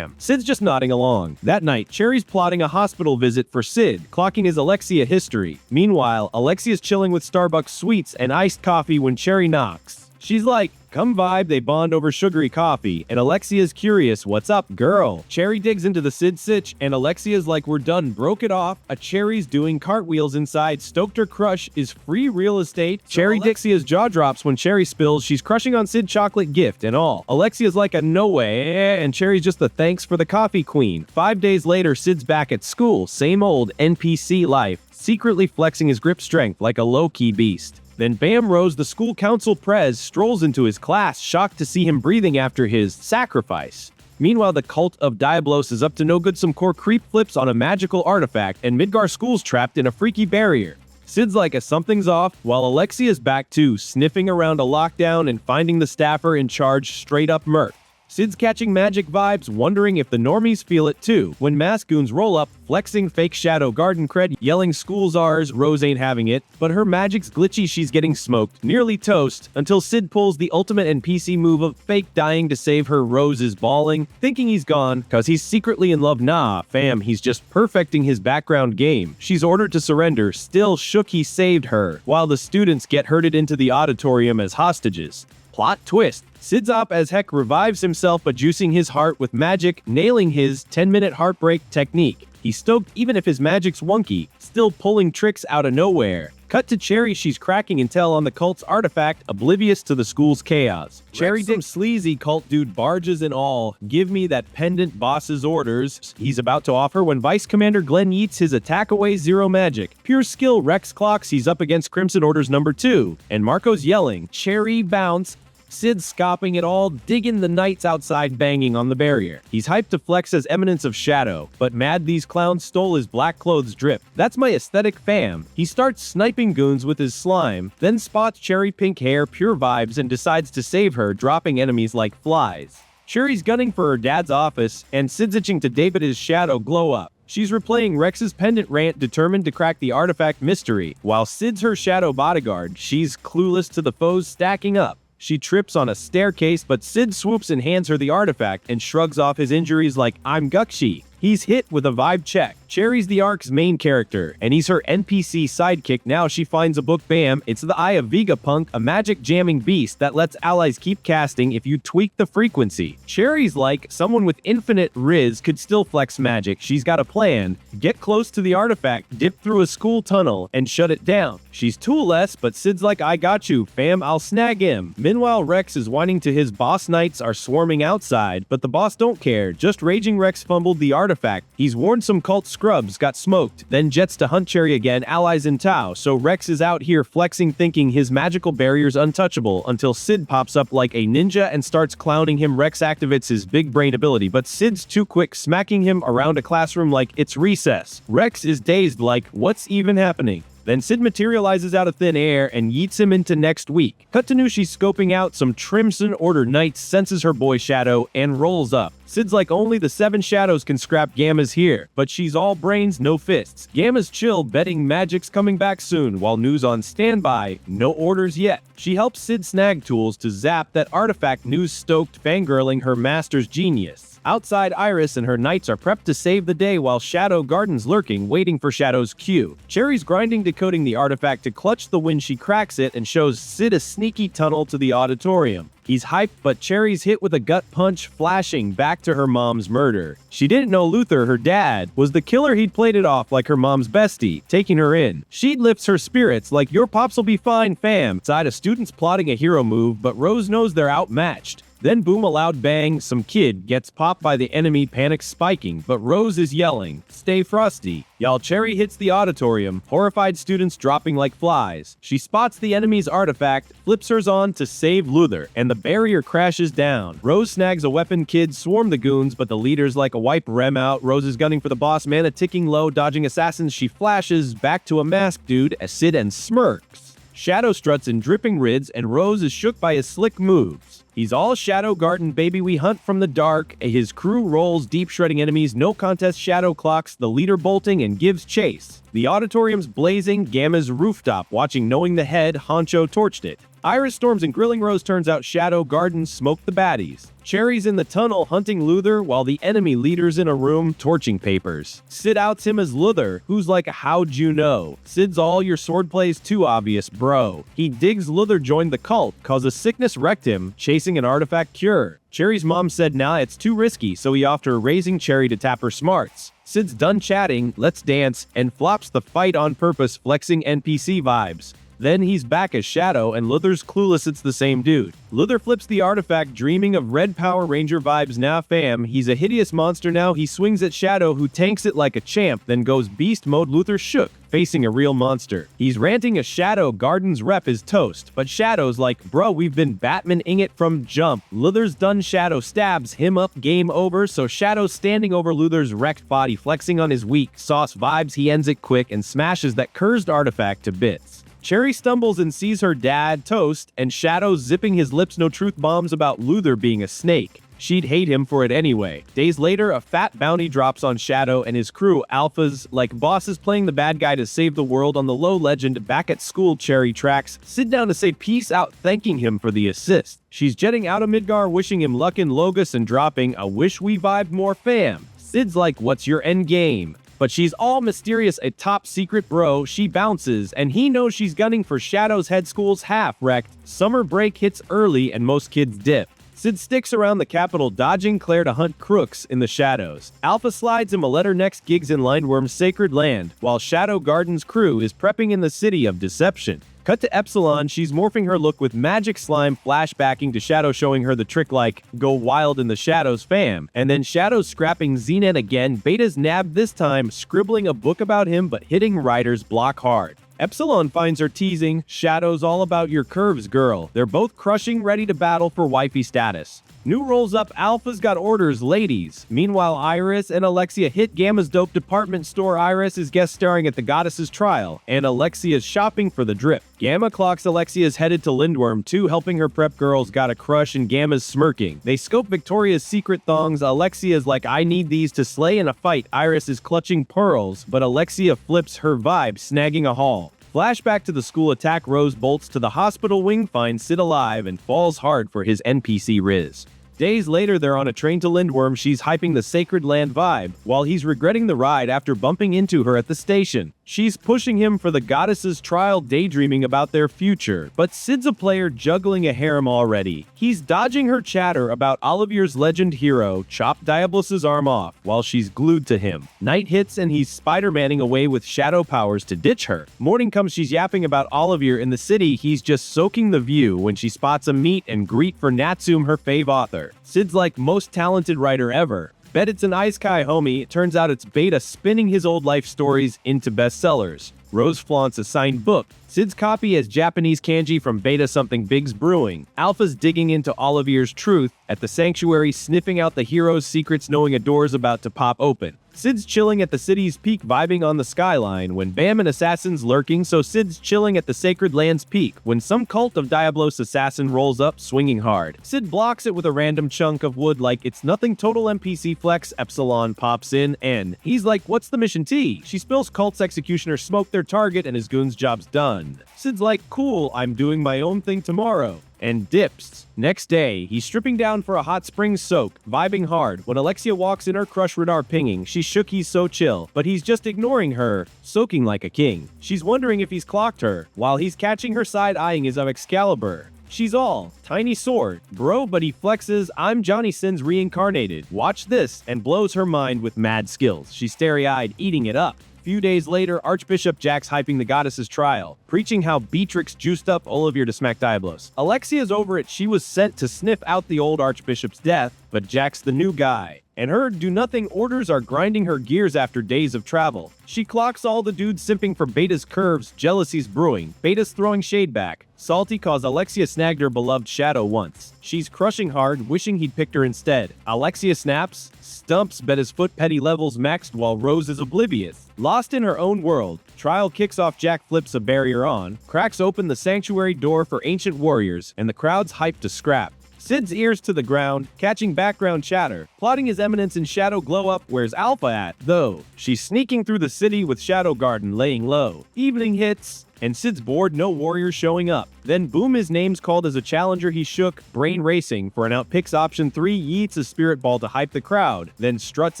Sid's just nodding along. That night, Cherry's plotting a hospital visit for Sid, clocking his Alexia history. Meanwhile, Alexia's chilling with Starbucks sweets and iced coffee when Cherry knocks. She's like, come vibe, they bond over sugary coffee, and Alexia's curious, what's up, girl? Cherry digs into the Sid sitch, and Alexia's like, we're done, broke it off. A Cherry's doing cartwheels inside, stoked her crush is free real estate. Cherry Dixia's jaw drops when Cherry spills, she's crushing on Sid chocolate gift and all. Alexia's like, a no way, and Cherry's just the thanks for the coffee queen. 5 days later, Sid's back at school, same old NPC life, secretly flexing his grip strength like a low-key beast. Then bam, Rose, the school council prez, strolls into his class, shocked to see him breathing after his sacrifice. Meanwhile, the cult of Diablos is up to no good, some core creep flips on a magical artifact, and Midgar School's trapped in a freaky barrier. Sid's like, something's off, while Alexia's back too, sniffing around a lockdown and finding the staffer in charge straight up murk. Sid's catching magic vibes, wondering if the normies feel it too, when mask goons roll up, flexing fake Shadow Garden cred, yelling school's ours, Rose ain't having it, but her magic's glitchy, she's getting smoked, nearly toast, until Sid pulls the ultimate NPC move of fake dying to save her. Rose is bawling, thinking he's gone, cause he's secretly in love. Nah, fam, he's just perfecting his background game. She's ordered to surrender, still shook he saved her, while the students get herded into the auditorium as hostages. Plot twist. Sid's op as heck revives himself but juicing his heart with magic, nailing his 10-minute heartbreak technique. He's stoked even if his magic's wonky, still pulling tricks out of nowhere. Cut to Cherry, she's cracking intel on the cult's artifact, oblivious to the school's chaos. Cherry digs sleazy cult dude barges and all, give me that pendant boss's orders. He's about to offer when Vice Commander Glenn yeets his attack away zero magic. Pure skill Rex clocks, he's up against Crimson Orders number 2. And Marco's yelling, Cherry bounce. Sid's scopping it all, digging the knights outside banging on the barrier. He's hyped to flex as Eminence of Shadow, but mad these clowns stole his black clothes drip. That's my aesthetic fam. He starts sniping goons with his slime, then spots cherry pink hair, pure vibes, and decides to save her, dropping enemies like flies. Cherry's gunning for her dad's office, and Sid's itching to David his shadow glow up. She's replaying Rex's pendant rant, determined to crack the artifact mystery. While Sid's her shadow bodyguard, she's clueless to the foes stacking up. She trips on a staircase, but Sid swoops and hands her the artifact and shrugs off his injuries like, I'm Gukshi. He's hit with a vibe check. Cherry's the arc's main character, and he's her NPC sidekick. Now she finds a book, bam, it's the Eye of Vegapunk, a magic jamming beast that lets allies keep casting if you tweak the frequency. Cherry's like, someone with infinite riz could still flex magic. She's got a plan. Get close to the artifact, dip through a school tunnel, and shut it down. She's toolless, but Sid's like, I got you, fam, I'll snag him. Meanwhile, Rex is whining to his boss. Knights are swarming outside, but the boss don't care. Just raging Rex fumbled the artifact. He's warned some cult scrubs, got smoked, then jets to hunt Cherry again, allies in tow, so Rex is out here flexing, thinking his magical barrier's untouchable, until Sid pops up like a ninja and starts clowning him. Rex activates his big brain ability, but Sid's too quick, smacking him around a classroom like it's recess. Rex is dazed like, what's even happening? Then Sid materializes out of thin air and yeets him into next week. Cut to Nushi scoping out some Crimson Order knights, senses her boy Shadow, and rolls up. Sid's like, only the 7 shadows can scrap Gamma's here, but she's all brains, no fists. Gamma's chill, betting Magic's coming back soon, while Nu's on standby, no orders yet. She helps Sid snag tools to zap that artifact. Nu's stoked, fangirling her master's genius. Outside, Iris and her knights are prepped to save the day while Shadow Garden's lurking, waiting for Shadow's cue. Cherry's grinding, decoding the artifact to clutch the win. She cracks it and shows Sid a sneaky tunnel to the auditorium. He's hyped, but Cherry's hit with a gut punch, flashing back to her mom's murder. She didn't know Luther, her dad, was the killer. He'd played it off like her mom's bestie, taking her in. She lifts her spirits like, your pops'll be fine, fam. Side of students plotting a hero move, but Rose knows they're outmatched. Then boom, a loud bang, some kid gets popped by the enemy, panic spiking, but Rose is yelling, stay frosty. Y'all, Cherry hits the auditorium, horrified students dropping like flies. She spots the enemy's artifact, flips hers on to save Luther, and the barrier crashes down. Rose snags a weapon, kids swarm the goons, but the leader's like a wipe rem out. Rose is gunning for the boss, mana ticking low, dodging assassins. She flashes back to a masked dude as Sid and smirks. Shadow struts in dripping rids, and Rose is shook by his slick moves. He's all Shadow Garden, baby, we hunt from the dark. His crew rolls deep, shredding enemies, no contest. Shadow clocks the leader bolting and gives chase. The auditorium's blazing, Gamma's rooftop watching, knowing the head honcho torched it. Iris storms and grilling Rose, turns out Shadow Garden smoked the baddies. Cherry's in the tunnel hunting Luther, while the enemy leader's in a room torching papers. Sid outs him as Luther, who's like, how'd you know? Sid's all, your swordplay's too obvious, bro. He digs Luther joined the cult, cause a sickness wrecked him, chasing an artifact cure. Cherry's mom said nah, it's too risky, so he offed her raising Cherry to tap her smarts. Sid's done chatting, let's dance, and flops the fight on purpose, flexing NPC vibes. Then he's back as Shadow, and Luther's clueless it's the same dude. Luther flips the artifact, dreaming of red Power Ranger vibes. Nah fam, he's a hideous monster now. He swings at Shadow, who tanks it like a champ, then goes beast mode. Luther shook, facing a real monster. He's ranting as Shadow Garden's rep is toast, but Shadow's like, bro, we've been Batman-ing it from jump. Luther's done, Shadow stabs him up, game over, so Shadow's standing over Luther's wrecked body, flexing on his weak sauce vibes. He ends it quick and smashes that cursed artifact to bits. Cherry stumbles and sees her dad toast, and Shadow zipping his lips, no truth bombs about Luther being a snake. She'd hate him for it anyway. Days later, a fat bounty drops on Shadow and his crew, alphas, like bosses playing the bad guy to save the world. On the low legend, back at school, Cherry tracks Sid down to say peace out, thanking him for the assist. She's jetting out of Midgar, wishing him luck in Logos and dropping a wish we vibed more, fam. Sid's like, what's your end game? But she's all mysterious, a top secret bro. She bounces, and he knows she's gunning for Shadow's head. School's half wrecked. Summer break hits early, and most kids dip. Sid sticks around the capital, dodging Claire to hunt crooks in the shadows. Alpha slides him a letter, next gigs in Lindworm's sacred land, while Shadow Garden's crew is prepping in the city of deception. Cut to Epsilon, she's morphing her look with magic slime, flashbacking to Shadow showing her the trick like, go wild in the shadows fam. And then Shadow's scrapping Zenet again, Beta's nabbed this time, scribbling a book about him but hitting Ryder's block hard. Epsilon finds her teasing, "Shadow's all about your curves, girl." They're both crushing, ready to battle for wifey status. New rolls up, Alpha's got orders, ladies. Meanwhile, Iris and Alexia hit Gamma's dope department store. Iris is guest starring at the Goddess's trial, and Alexia's shopping for the drip. Gamma clocks Alexia's headed to Lindworm too, helping her prep girls got a crush and Gamma's smirking. They scope Victoria's secret thongs. Alexia's like, "I need these to slay in a fight." Iris is clutching pearls, but Alexia flips her vibe, snagging a haul. Flashback to the school attack. Rose bolts to the hospital wing, finds Sid alive, and falls hard for his NPC Riz. Days later, they're on a train to Lindworm. She's hyping the Sacred Land vibe, while he's regretting the ride after bumping into her at the station. She's pushing him for the Goddess's trial, daydreaming about their future. But Sid's a player juggling a harem already. He's dodging her chatter about Olivier's legend hero, chop Diabolus' arm off, while she's glued to him. Night hits and he's Spider-Manning away with shadow powers to ditch her. Morning comes, she's yapping about Olivier in the city. He's just soaking the view when she spots a meet and greet for Natsume, her fave author. Sid's like, "Most talented writer ever." Bet it's an Isekai homie. It turns out it's Beta spinning his old life stories into bestsellers. Rose flaunts a signed book. Sid's copy has Japanese kanji from Beta. Something big's brewing. Alpha's digging into Olivier's truth at the sanctuary, sniffing out the hero's secrets, knowing a door's about to pop open. Sid's chilling at the city's peak, vibing on the skyline, when bam, an assassin's lurking, so Sid's chilling at the Sacred Land's peak, when some cult of Diablos assassin rolls up, swinging hard. Sid blocks it with a random chunk of wood like it's nothing. Total NPC flex. Epsilon pops in, and he's like, "What's the mission T?" She spills cult's executioner smoke their target, and his goon's job's done. Sid's like, "Cool, I'm doing my own thing tomorrow," and dips. Next day, he's stripping down for a hot spring soak, vibing hard. When Alexia walks in, her crush radar pinging. She's shook, he's so chill, but he's just ignoring her, soaking like a king. She's wondering if he's clocked her, while he's catching her side eyeing his Excalibur. She's all, "Tiny sword, bro," but he flexes, "I'm Johnny Sin's Reincarnated. Watch this," and blows her mind with mad skills. She's starry-eyed, eating it up. Few days later, Archbishop Jack's hyping the Goddess's trial, preaching how Beatrix juiced up Olivier to smack Diabolus. Alexia's over it. She was sent to sniff out the old Archbishop's death, but Jack's the new guy. And her do-nothing orders are grinding her gears after days of travel. She clocks all the dudes simping for Beta's curves, jealousy's brewing. Beta's throwing shade back. Salty cause Alexia snagged her beloved Shadow once. She's crushing hard, wishing he'd picked her instead. Alexia snaps, stumps, Beta's foot petty levels maxed while Rose is oblivious. Lost in her own world, trial kicks off. Jack flips a barrier on, cracks open the sanctuary door for ancient warriors, and the crowd's hyped to scrap. Sid's ears to the ground, catching background chatter, plotting his Eminence in Shadow glow up. Where's Alpha at, though? She's sneaking through the city with Shadow Garden laying low. Evening hits, and Sid's bored, no warriors showing up. Then boom, his name's called as a challenger. He shook, brain racing for an out. Picks option 3, yeets a spirit ball to hype the crowd, then struts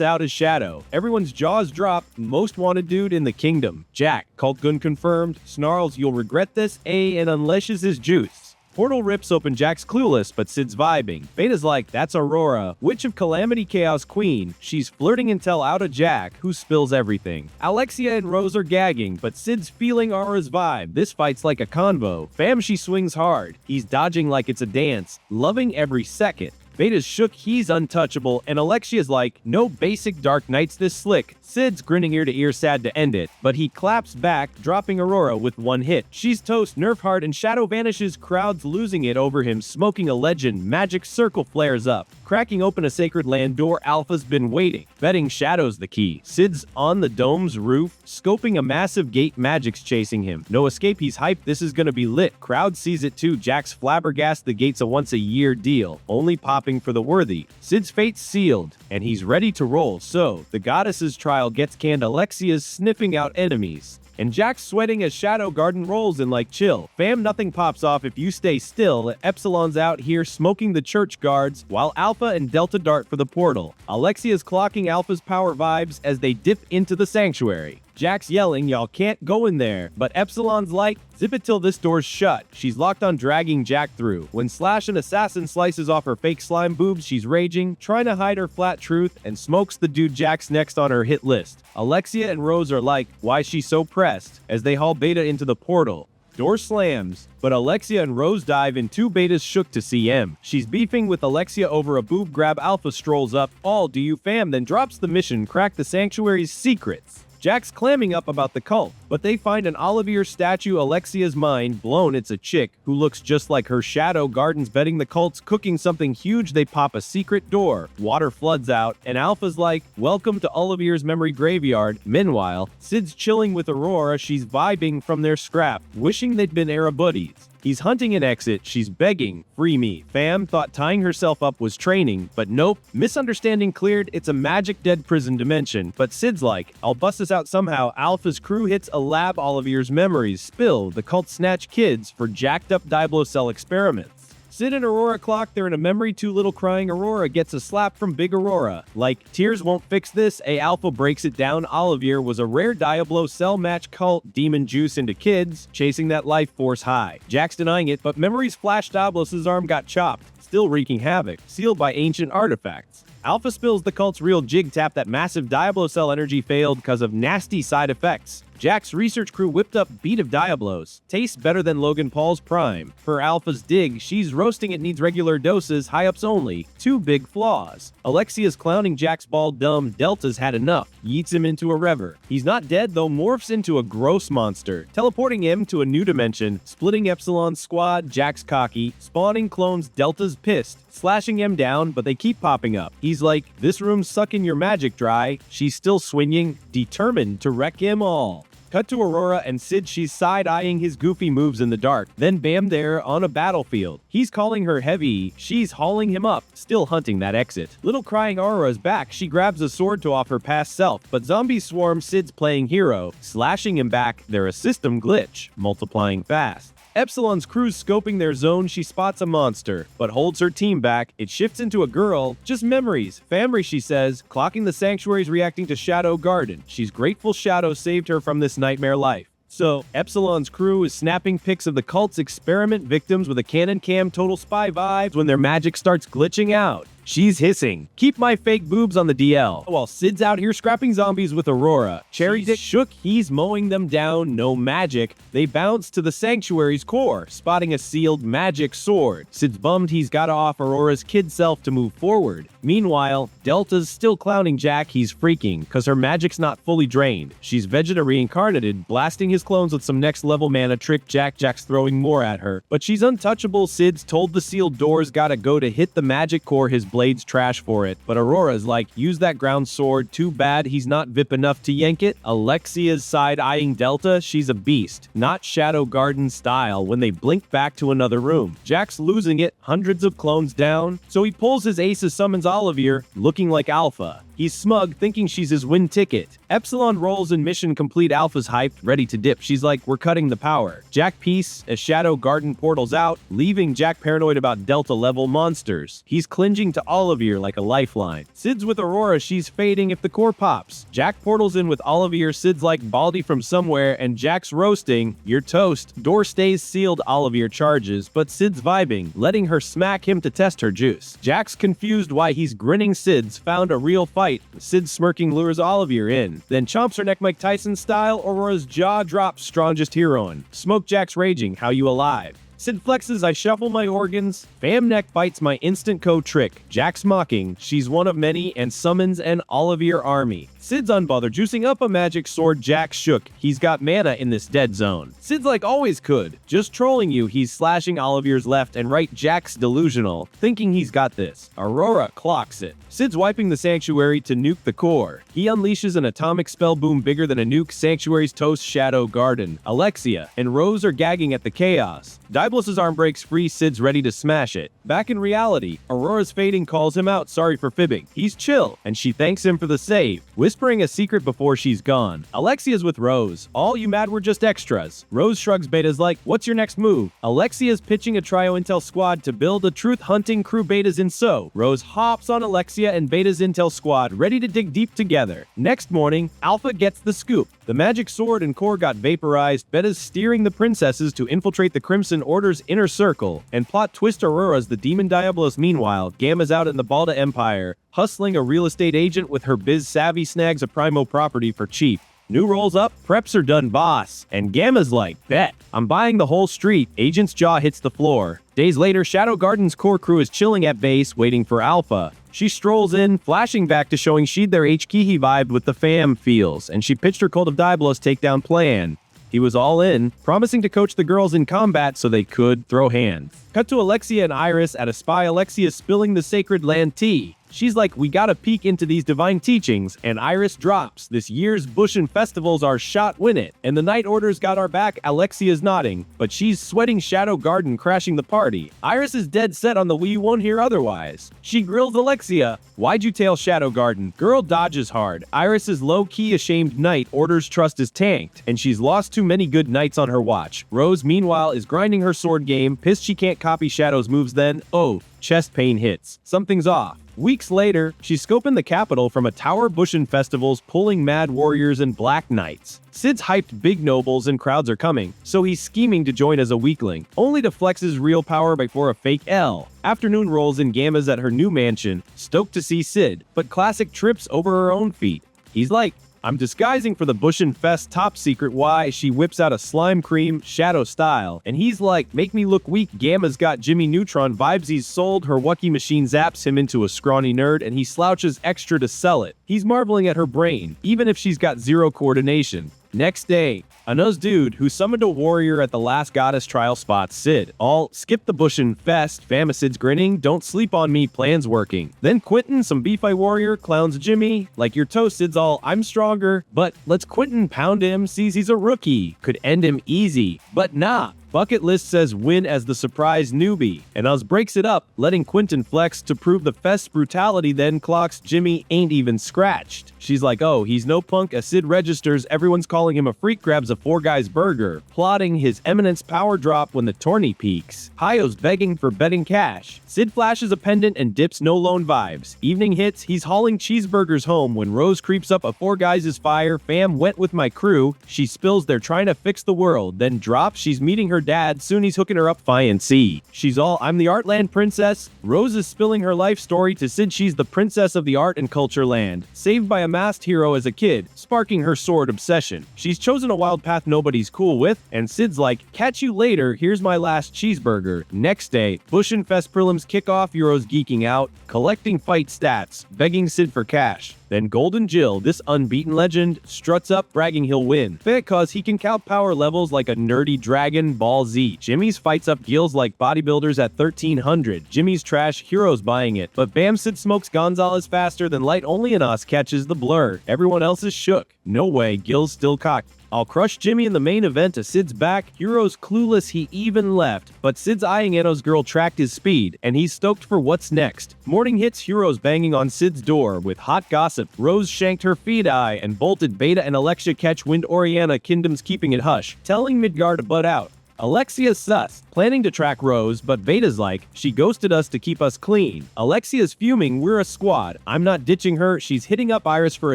out as Shadow. Everyone's jaws drop. Most wanted dude in the kingdom. Jack, cult gun confirmed, snarls, "You'll regret this," and unleashes his juice. Portal rips open. Jack's clueless, but Sid's vibing. Beta's like, "That's Aurora, Witch of Calamity, Chaos Queen." She's flirting until out of Jack, who spills everything. Alexia and Rose are gagging, but Sid's feeling Aura's vibe. This fight's like a convo. Fam, she swings hard. He's dodging like it's a dance, loving every second. Beta's shook, he's untouchable, and Alexia's like, "No basic Dark Knights this slick." Sid's grinning ear to ear, sad to end it, but he claps back, dropping Aurora with one hit. She's toast, nerf hard, and Shadow vanishes, crowds losing it over him, smoking a legend. Magic circle flares up, cracking open a Sacred Land door. Alpha's been waiting, betting Shadow's the key. Sid's on the dome's roof, scoping a massive gate. Magic's chasing him. No escape, he's hyped, this is gonna be lit. Crowd sees it too. Jack's flabbergasted, the gate's a once-a-year deal, only popping for the worthy. Sid's fate's sealed, and he's ready to roll, so the Goddess's trial gets canned. Alexia's sniffing out enemies, and Jack's sweating as Shadow Garden rolls in like, "Chill, fam, nothing pops off if you stay still." Epsilon's out here smoking the church guards, while Alpha and Delta dart for the portal. Alexia's clocking Alpha's power vibes as they dip into the sanctuary. Jack's yelling, "Y'all can't go in there," but Epsilon's like, "Zip it till this door's shut." She's locked on dragging Jack through. When Slash, an assassin, slices off her fake slime boobs, she's raging, trying to hide her flat truth, and smokes the dude. Jack's next on her hit list. Alexia and Rose are like, "Why she so pressed?" as they haul Beta into the portal. Door slams, but Alexia and Rose dive in. Two. Beta's shook to CM. She's beefing with Alexia over a boob grab. Alpha strolls up, "All do you fam," then drops the mission, crack the sanctuary's secrets. Jack's clamming up about the cult, but they find an Olivier statue. Alexia's mind blown. It's a chick who looks just like her. Shadow Garden's betting the cult's cooking something huge. They pop a secret door. Water floods out, and Alpha's like, welcome to Olivier's memory graveyard. Meanwhile, Sid's chilling with Aurora. She's vibing from their scrap, wishing they'd been era buddies. He's hunting an exit. She's begging, free me. Fam thought tying herself up was training, but nope. Misunderstanding cleared. It's a magic dead prison dimension. But Sid's like, I'll bust this out somehow. Alpha's crew hits a lab. Olivier's memories spill. The cult snatch kids for jacked up Diablo-cell experiments. Sid and Aurora clock. They're in a memory. Too little crying. Aurora gets a slap from Big Aurora. Like, tears won't fix this. Alpha breaks it down. Olivier was a rare Diablo-cell match cult. Demon juice into kids, chasing that life force high. Jack's denying it, but memories flash. Diablos' arm got chopped, still wreaking havoc, sealed by ancient artifacts. Alpha spills the cult's real jig. Tap. That massive Diablo-cell energy failed because of nasty side effects. Jack's research crew whipped up beat of Diablos. Tastes better than Logan Paul's prime. For Alpha's dig, she's roasting it, needs regular doses, high-ups only. Two big flaws. Alexia's clowning Jack's bald dumb. Delta's had enough. Yeets him into a rever. He's not dead though, morphs into a gross monster, teleporting him to a new dimension, splitting Epsilon's squad. Jack's cocky, spawning clones. Delta's pissed, slashing him down, but they keep popping up. He's like, this room's sucking your magic dry. She's still swinging, determined to wreck him all. Cut to Aurora and Sid. She's side-eyeing his goofy moves in the dark. Then bam, there on a battlefield. He's calling her heavy. She's hauling him up, still hunting that exit. Little crying Aurora's back. She grabs a sword to off her past self, but zombies swarm. Sid's playing hero, slashing him back. They're a system glitch, multiplying fast. Epsilon's crew's scoping their zone. She spots a monster, but holds her team back. It shifts into a girl. Just memories. Famry, she says. Clocking the sanctuary's reacting to Shadow Garden. She's grateful Shadow saved her from this nightmare life. So, Epsilon's crew is snapping pics of the cult's experiment victims with a Canon cam. Total spy vibes when their magic starts glitching out. She's hissing, keep my fake boobs on the DL, while Sid's out here scrapping zombies with Aurora. Cherry Dick shook, he's mowing them down. No magic. They bounce to the sanctuary's core, spotting a sealed magic sword. Sid's bummed he's gotta off Aurora's kid self to move forward. Meanwhile, Delta's still clowning Jack. He's freaking, cause her magic's not fully drained. She's Vegeta reincarnated, blasting his clones with some next level mana trick. Jack's throwing more at her, but she's untouchable. Sid's told the sealed doors gotta go to hit the magic core. His blade's trash for it, but Aurora's like, use that ground sword. Too bad he's not VIP enough to yank it. Alexia's side-eyeing Delta. She's a beast, not Shadow Garden style. When they blink back to another room, Jack's losing it, hundreds of clones down, so he pulls his aces, summons Olivier, looking like Alpha. He's smug, thinking she's his win ticket. Epsilon rolls in, mission complete. Alpha's hyped, ready to dip. She's like, we're cutting the power. Jack peace as Shadow Garden portals out, leaving Jack paranoid about Delta-level monsters. He's clinging to Olivier like a lifeline. Sid's with Aurora. She's fading if the core pops. Jack portals in with Olivier. Sid's like Baldy from somewhere, and Jack's roasting. You're toast. Door stays sealed. Olivier charges, but Sid's vibing, letting her smack him to test her juice. Jack's confused why he's grinning. Sid's found a real fight. Sid smirking lures Olivier in, then chomps her neck Mike Tyson style. Aurora's jaw drops, strongest heroine. Smoke. Jack's raging, how you alive? Sid flexes, I shuffle my organs. Fam neck bites my instant code trick. Jack's mocking, she's one of many, and summons an Olivier army. Sid's unbothered, juicing up a magic sword. Jack shook, he's got mana in this dead zone. Sid's like, always could, just trolling you. He's slashing Olivier's left and right. Jack's delusional, thinking he's got this. Aurora clocks it. Sid's wiping the sanctuary to nuke the core. He unleashes an atomic spell boom bigger than a nuke. Sanctuary's toast. Shadow Garden. Alexia and Rose are gagging at the chaos. Diablos' arm breaks free. Sid's ready to smash it. Back in reality, Aurora's fading, calls him out, sorry for fibbing. He's chill, and she thanks him for the save, whispering a secret before she's gone. Alexia's with Rose. All you mad, we're just extras. Rose shrugs. Beta's like, what's your next move? Alexia's pitching a trio intel squad to build a truth hunting crew. Beta's in, so Rose hops on Alexia and Beta's intel squad, ready to dig deep together. Next morning, Alpha gets the scoop. The magic sword and core got vaporized. Beta's steering the princesses to infiltrate the Crimson Order's inner circle, and plot twist Aurora's the demon Diablos. Meanwhile, Gamma's out in the Balda Empire, hustling a real estate agent with her biz savvy. Snags a primo property for cheap. New rolls up, preps are done, boss. And Gamma's like, bet. I'm buying the whole street. Agent's jaw hits the floor. Days later, Shadow Garden's core crew is chilling at base, waiting for Alpha. She strolls in, flashing back to showing she'd their HK vibed with the fam feels, and she pitched her Cult of Diablos takedown plan. He was all in, promising to coach the girls in combat so they could throw hands. Cut to Alexia and Iris at a spy. Alexia spilling the sacred land tea. She's like, we gotta peek into these divine teachings, and Iris drops. This year's Bushin' festivals are shot win it, and the Night Order's got our back. Alexia's nodding, but she's sweating Shadow Garden crashing the party. Iris is dead set on the we won't hear otherwise. She grills Alexia. Why'd you tail Shadow Garden? Girl dodges hard. Iris is low-key ashamed. Night Order's trust is tanked, and she's lost too many good nights on her watch. Rose, meanwhile, is grinding her sword game, pissed she can't copy Shadow's moves then. Oh, chest pain hits. Something's off. Weeks later, she's scoping the capital from a tower. Bushin' festivals pulling mad warriors and black knights. Sid's hyped big nobles and crowds are coming, so he's scheming to join as a weakling, only to flex his real power before a fake L. Afternoon rolls in. Gamma's at her new mansion, stoked to see Sid, but Classic trips over her own feet. He's like, I'm disguising for the Bushin' Fest top secret. Why? She whips out a slime cream, Shadow style, and he's like, make me look weak. Gamma's got Jimmy Neutron vibes. He's sold. Her Wookiee machine zaps him into a scrawny nerd, and he slouches extra to sell it. He's marveling at her brain, even if she's got zero coordination. Next day, a nose dude who summoned a warrior at the last goddess trial spots Sid. All skip the Bushin' Fest. Famicid's grinning. Don't sleep on me. Plan's working. Then Quentin, some beefy warrior, clowns Jimmy. Like your toast, Sid's all, I'm stronger. But let's Quentin pound him. Sees he's a rookie. Could end him easy. But nah. Bucket List says win as the surprise newbie, and Uz breaks it up, letting Quentin flex to prove the Fest's brutality, then clocks Jimmy ain't even scratched. She's like, oh, he's no punk. As Sid registers, everyone's calling him a freak, grabs a Four Guys burger, plotting his Eminence power drop when the tourney peaks. Hayo's begging for betting cash. Sid flashes a pendant and dips no loan vibes. Evening hits, he's hauling cheeseburgers home when Rose creeps up. A Four Guys is fire. Fam went with my crew. She spills, they're trying to fix the world, then drops. She's meeting her dad. Soon he's hooking her up. C. She's all, I'm the Artland princess. Rose is spilling her life story to Sid. She's the princess of the art and culture land, saved by a masked hero as a kid, sparking her sword obsession. She's chosen a wild path nobody's cool with, and Sid's like, catch you later, here's my last cheeseburger. Next day, Bushin' Fest prelims kick off. Heroes geeking out, collecting fight stats, begging Sid for cash. Then Golden Jill, this unbeaten legend, struts up, bragging he'll win, because he can count power levels like a nerdy Dragon Ball Z. Jimmy's fights up Gills like bodybuilders at 1300. Jimmy's trash, Heroes buying it, but bam, Sid smokes Gonzalez faster than light. Only in us catches the blur. Everyone else is shook. No way, Gil's still cocked. I'll crush Jimmy in the main event. To Sid's back, Heroes clueless he even left, but Sid's eyeing Eno's girl tracked his speed, and he's stoked for what's next. Morning hits, Heroes banging on Sid's door with hot gossip. Rose shanked her feed eye and bolted. Beta and Alexia catch wind. Oriana Kingdom's keeping it hush, telling Midgar to butt out. Alexia's sus, planning to track Rose, but Beta's like, she ghosted us to keep us clean. Alexia's fuming, we're a squad. I'm not ditching her. She's hitting up Iris for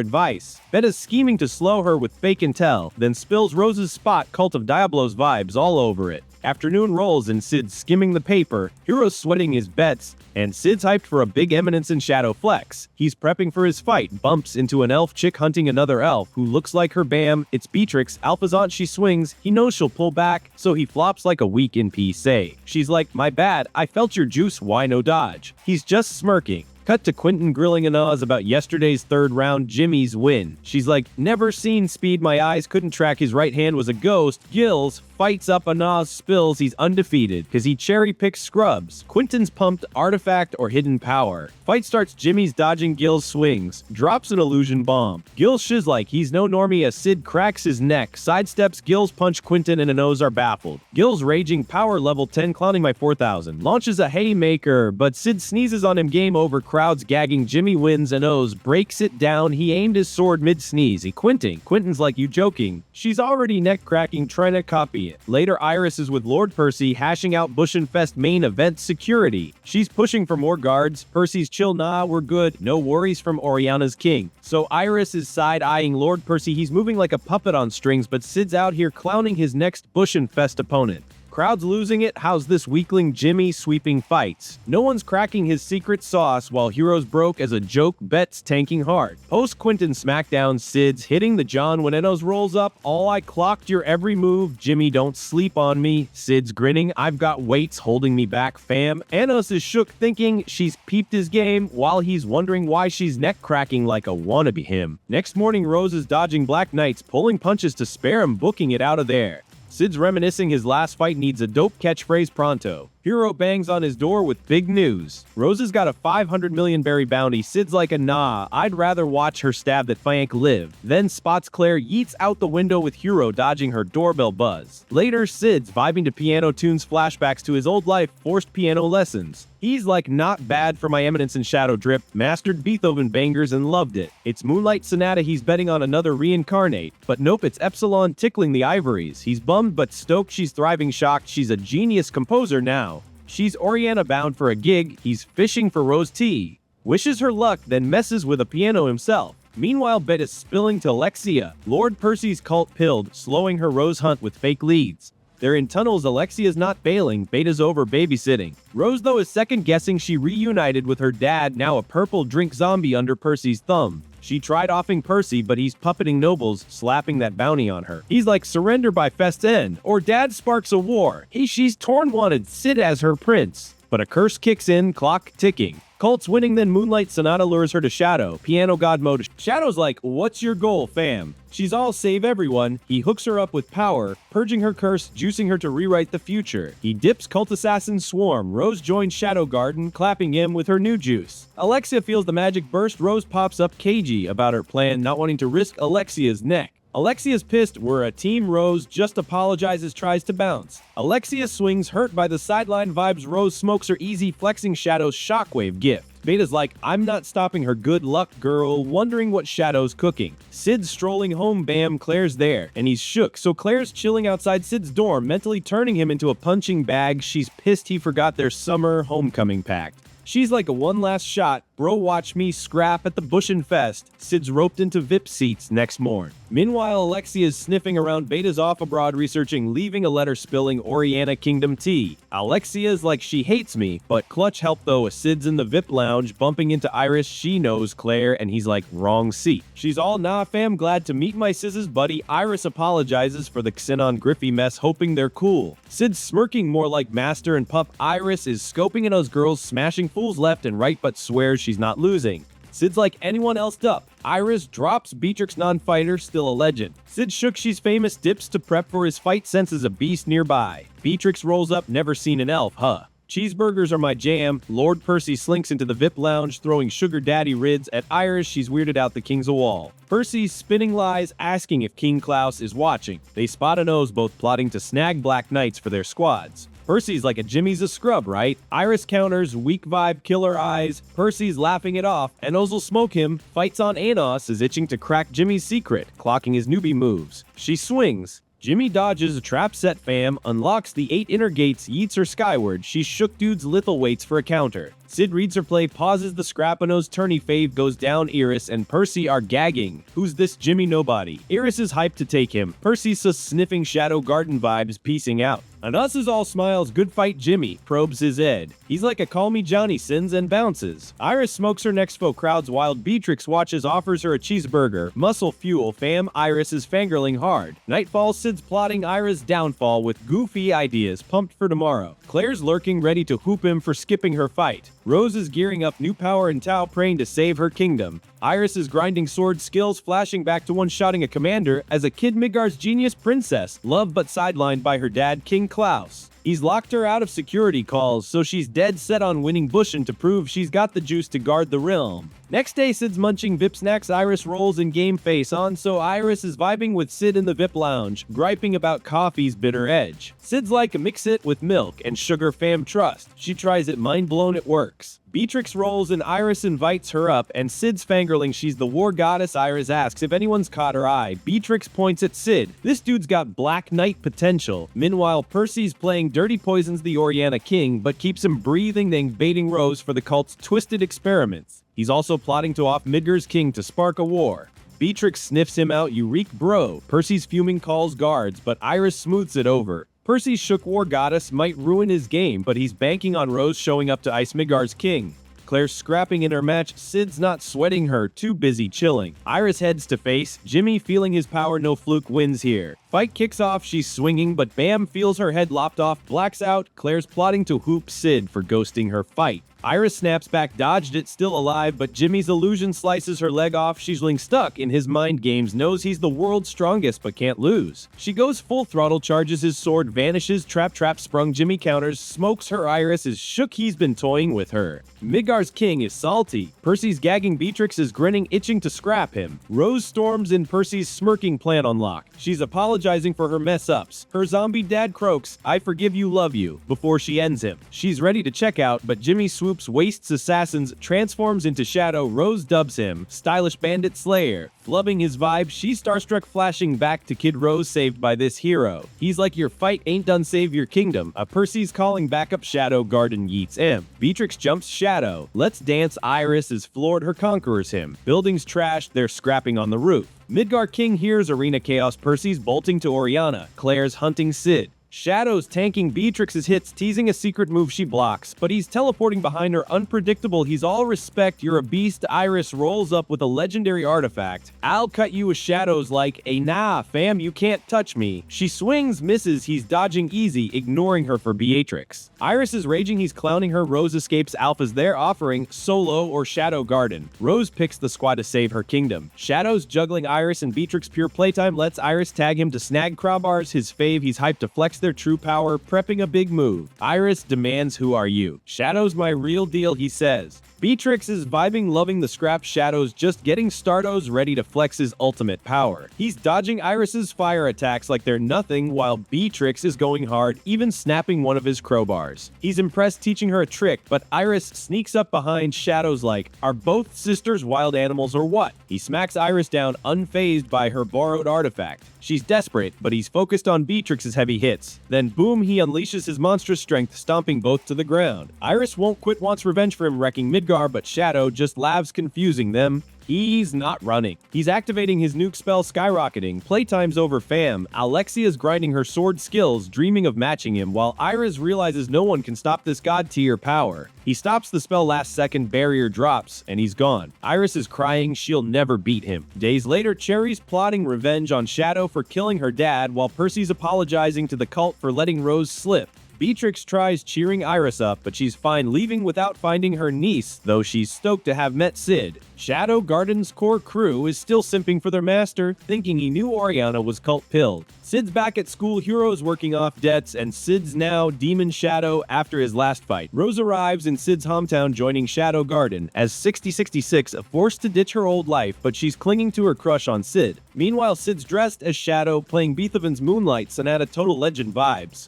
advice. Beta's scheming to slow her with fake intel, then spills Rose's spot. Cult of Diablos vibes all over it. Afternoon rolls and Sid's skimming the paper. Heroes sweating his bets, and Sid's hyped for a big Eminence and Shadow flex. He's prepping for his fight, bumps into an elf chick hunting another elf who looks like her. Bam, it's Beatrix. Alpha's aunt, she swings. He knows she'll pull back, so he flops like a weak NPC. She's like, my bad, I felt your juice, why no dodge? He's just smirking. Cut to Quentin grilling Anaz about yesterday's third round Jimmy's win. She's like, never seen speed, my eyes couldn't track, his right hand was a ghost. Gills fights up. Anaz spills, he's undefeated, cause he cherry picks scrubs. Quentin's pumped, artifact or hidden power. Fight starts, Jimmy's dodging Gills swings, drops an illusion bomb. Gills shiz like he's no normie as Sid cracks his neck, sidesteps. Gills punch Quentin and Anaz are baffled. Gills raging, power level 10, clowning my 4000. Launches a haymaker, but Sid sneezes on him, game over. Crowds gagging. Jimmy wins. Anaz breaks it down. He aimed his sword mid-sneeze. Quentin's like, you joking? She's already neck-cracking, trying to copy it. Later, Iris is with Lord Percy, hashing out Bushin' Fest main event security. She's pushing for more guards. Percy's chill, nah, we're good. No worries from Oriana's king. So Iris is side-eyeing Lord Percy. He's moving like a puppet on strings, but Sid's out here clowning his next Bushin' Fest opponent. Crowd's losing it. How's this weakling Jimmy sweeping fights? No one's cracking his secret sauce while Heroes broke as a joke. Bets tanking hard. Post Quinton Smackdown. Sid's hitting the John when Enos rolls up. All I clocked your every move. Jimmy, don't sleep on me. Sid's grinning. I've got weights holding me back, fam. Enos is shook thinking she's peeped his game while he's wondering why she's neck cracking like a wannabe him. Next morning, Rose is dodging Black Knights, pulling punches to spare him, booking it out of there. Sid's reminiscing his last fight needs a dope catchphrase pronto. Hero bangs on his door with big news. Rose has got a 500 million berry bounty. Sid's like a nah, I'd rather watch her stab that Fank live. Then spots Claire yeets out the window with Hero dodging her doorbell buzz. Later, Sid's vibing to piano tunes, flashbacks to his old life, forced piano lessons. He's like, not bad for my Eminence and Shadow Drip, mastered Beethoven bangers and loved it. It's Moonlight Sonata, he's betting on another Reincarnate. But nope, it's Epsilon tickling the ivories. He's bummed but stoked, she's thriving, shocked, she's a genius composer now. She's Oriana bound for a gig, he's fishing for Rose T. Wishes her luck, then messes with a piano himself. Meanwhile, Bet is spilling to Alexia. Lord Percy's cult pilled, slowing her Rose hunt with fake leads. They're in tunnels, Alexia's not bailing, Beta's over babysitting. Rose, though, is second-guessing she reunited with her dad, now a purple drink zombie under Percy's thumb. She tried offing Percy, but he's puppeting nobles, slapping that bounty on her. He's like, surrender by fest's end, or dad sparks a war. She's torn wanted Sid as her prince. But a curse kicks in, clock ticking. Cult's winning, then Moonlight Sonata lures her to Shadow. Piano God mode. Shadow's like, what's your goal, fam? She's all save everyone. He hooks her up with power, purging her curse, juicing her to rewrite the future. He dips Cult Assassin Swarm. Rose joins Shadow Garden, clapping him with her new juice. Alexia feels the magic burst. Rose pops up cagey about her plan, not wanting to risk Alexia's neck. Alexia's pissed. We're a team. Rose just apologizes, tries to bounce. Alexia swings, hurt by the sideline vibes. Rose smokes her easy, flexing Shadow's shockwave gift. Beta's like, I'm not stopping her, good luck, girl, wondering what Shadow's cooking. Sid's strolling home, bam, Claire's there, and he's shook, so Claire's chilling outside Sid's dorm, mentally turning him into a punching bag. She's pissed he forgot their summer homecoming pact. She's like a one last shot, bro watch me scrap at the Bushin' Fest. Sid's roped into VIP seats next morn. Meanwhile, Alexia's sniffing around, Beta's off abroad researching, leaving a letter spilling Oriana Kingdom tea. Alexia's like she hates me, but clutch help though, Sid's in the VIP lounge, bumping into Iris, she knows Claire, and he's like, wrong seat. She's all, nah fam, glad to meet my sis's buddy. Iris apologizes for the Xenon Griffey mess, hoping they're cool. Sid's smirking more like Master and Pup. Iris is scoping at those girls, smashing fools left and right, but swears she's not losing. Sid's like, anyone else up? Iris drops Beatrix, non-fighter, still a legend. Sid shook, she's famous, dips to prep for his fight, senses a beast nearby. Beatrix rolls up, never seen an elf, huh? Cheeseburgers are my jam. Lord Percy slinks into the VIP lounge, throwing sugar daddy rids at Iris. She's weirded out the king's a wall. Percy's spinning lies, asking if King Klaus is watching. They spot a nose, both plotting to snag Black Knights for their squads. Percy's like a Jimmy's a scrub, right? Iris counters, weak vibe, killer eyes. Percy's laughing it off. Enos will smoke him. Fights on Anos, is itching to crack Jimmy's secret, clocking his newbie moves. She swings. Jimmy dodges a trap set, fam, unlocks the 8 inner gates, yeets her skyward. She shook dude's lethal waits for a counter. Sid reads her play, pauses the Scrapanos, tourney fave goes down. Iris and Percy are gagging. Who's this Jimmy nobody? Iris is hyped to take him. Percy's sniffing Shadow Garden vibes, piecing out. Anas is all smiles, good fight Jimmy, probes his Ed. He's like a call me Johnny, sins and bounces. Iris smokes her next foe, crowds wild. Beatrix watches, offers her a cheeseburger. Muscle fuel, fam. Iris is fangirling hard. Nightfall, Sid's plotting Iris' downfall with goofy ideas, pumped for tomorrow. Claire's lurking, ready to hoop him for skipping her fight. Rose is gearing up new power and Tao praying to save her kingdom. Iris is grinding sword skills, flashing back to one-shotting a commander as a Kid Midgard's genius princess, loved but sidelined by her dad, King Klaus. He's locked her out of security calls, so she's dead set on winning Bushin' to prove she's got the juice to guard the realm. Next day, Sid's munching VIP snacks. Iris rolls in game face on, so Iris is vibing with Sid in the VIP lounge, griping about coffee's bitter edge. Sid's like, mix it with milk and sugar, fam, trust. She tries it, mind blown, it works. Beatrix rolls and Iris invites her up, and Sid's fangirling she's the war goddess. Iris asks if anyone's caught her eye. Beatrix points at Sid. This dude's got Black Knight potential. Meanwhile, Percy's playing dirty, poisons the Oriana King, but keeps him breathing, then baiting Rose for the cult's twisted experiments. He's also plotting to off Midgar's king to spark a war. Beatrix sniffs him out, Eureka bro. Percy's fuming calls guards, but Iris smooths it over. Percy's shook war goddess might ruin his game, but he's banking on Rose showing up to ice Midgar's king. Claire's scrapping in her match, Sid's not sweating her, too busy chilling. Iris heads to face, Jimmy feeling his power, no fluke wins here. Fight kicks off, she's swinging, but Bam feels her head lopped off, blacks out. Claire's plotting to hoop Sid for ghosting her fight. Iris snaps back, dodged it, still alive, but Jimmy's illusion slices her leg off. She's stuck in his mind games, knows he's the world's strongest but can't lose. She goes full throttle, charges his sword, vanishes, trap sprung, Jimmy counters, smokes her. Iris is shook, he's been toying with her. Midgar's king is salty. Percy's gagging, Beatrix is grinning, itching to scrap him. Rose storms in, Percy's smirking, plan on lock. She's apologizing for her mess-ups. Her zombie dad croaks, "I forgive you, love you," before she ends him. She's ready to check out, but Jimmy swoops, wastes assassins, transforms into Shadow. Rose dubs him stylish bandit slayer. Flubbing his vibe, she's starstruck, flashing back to Kid Rose, saved by this hero. He's like, "Your fight ain't done, save your kingdom." Percy's calling backup, Shadow Garden yeets him. Beatrix jumps Shadow. Let's dance, Iris is floored, her conquerors him. Buildings trashed, they're scrapping on the roof. Midgar king hears arena chaos, Percy's bolting to Oriana. Claire's hunting Sid. Shadow's tanking Beatrix's hits, teasing a secret move she blocks, but he's teleporting behind her, unpredictable. He's all respect, you're a beast. Iris rolls up with a legendary artifact. "I'll cut you with Shadows like a nah, fam, you can't touch me." She swings, misses, he's dodging easy, ignoring her for Beatrix. Iris is raging, he's clowning her. Rose escapes, Alpha's there offering Solo or Shadow Garden. Rose picks the squad to save her kingdom. Shadow's juggling Iris and Beatrix, pure playtime, lets Iris tag him to snag crowbars, his fave. He's hyped to flex their true power, prepping a big move. Iris demands, "Who are you?" "Shadow's my real deal," he says. Beatrix is vibing, loving the scrap. Shadow's just getting startos, ready to flex his ultimate power. He's dodging Iris's fire attacks like they're nothing, while Beatrix is going hard, even snapping one of his crowbars. He's impressed, teaching her a trick, but Iris sneaks up behind. Shadow's like, "Are both sisters wild animals or what?" He smacks Iris down, unfazed by her borrowed artifact. She's desperate, but he's focused on Beatrix's heavy hits. Then boom, he unleashes his monstrous strength, stomping both to the ground. Iris won't quit, wants revenge for him, wrecking Midgar, but Shadow just laughs, confusing them. He's not running. He's activating his nuke spell, skyrocketing. Playtime's over, fam. Alexia's grinding her sword skills, dreaming of matching him, while Iris realizes no one can stop this god-tier power. He stops the spell last second, barrier drops, and he's gone. Iris is crying, she'll never beat him. Days later, Cherry's plotting revenge on Shadow for killing her dad, while Percy's apologizing to the cult for letting Rose slip. Beatrix tries cheering Iris up, but she's fine leaving without finding her niece, though she's stoked to have met Sid. Shadow Garden's core crew is still simping for their master, thinking he knew Oriana was cult-pilled. Sid's back at school, heroes working off debts, and Sid's now Demon Shadow after his last fight. Rose arrives in Sid's hometown, joining Shadow Garden, as 6066, forced to ditch her old life, but she's clinging to her crush on Sid. Meanwhile, Sid's dressed as Shadow, playing Beethoven's Moonlight Sonata, total legend vibes.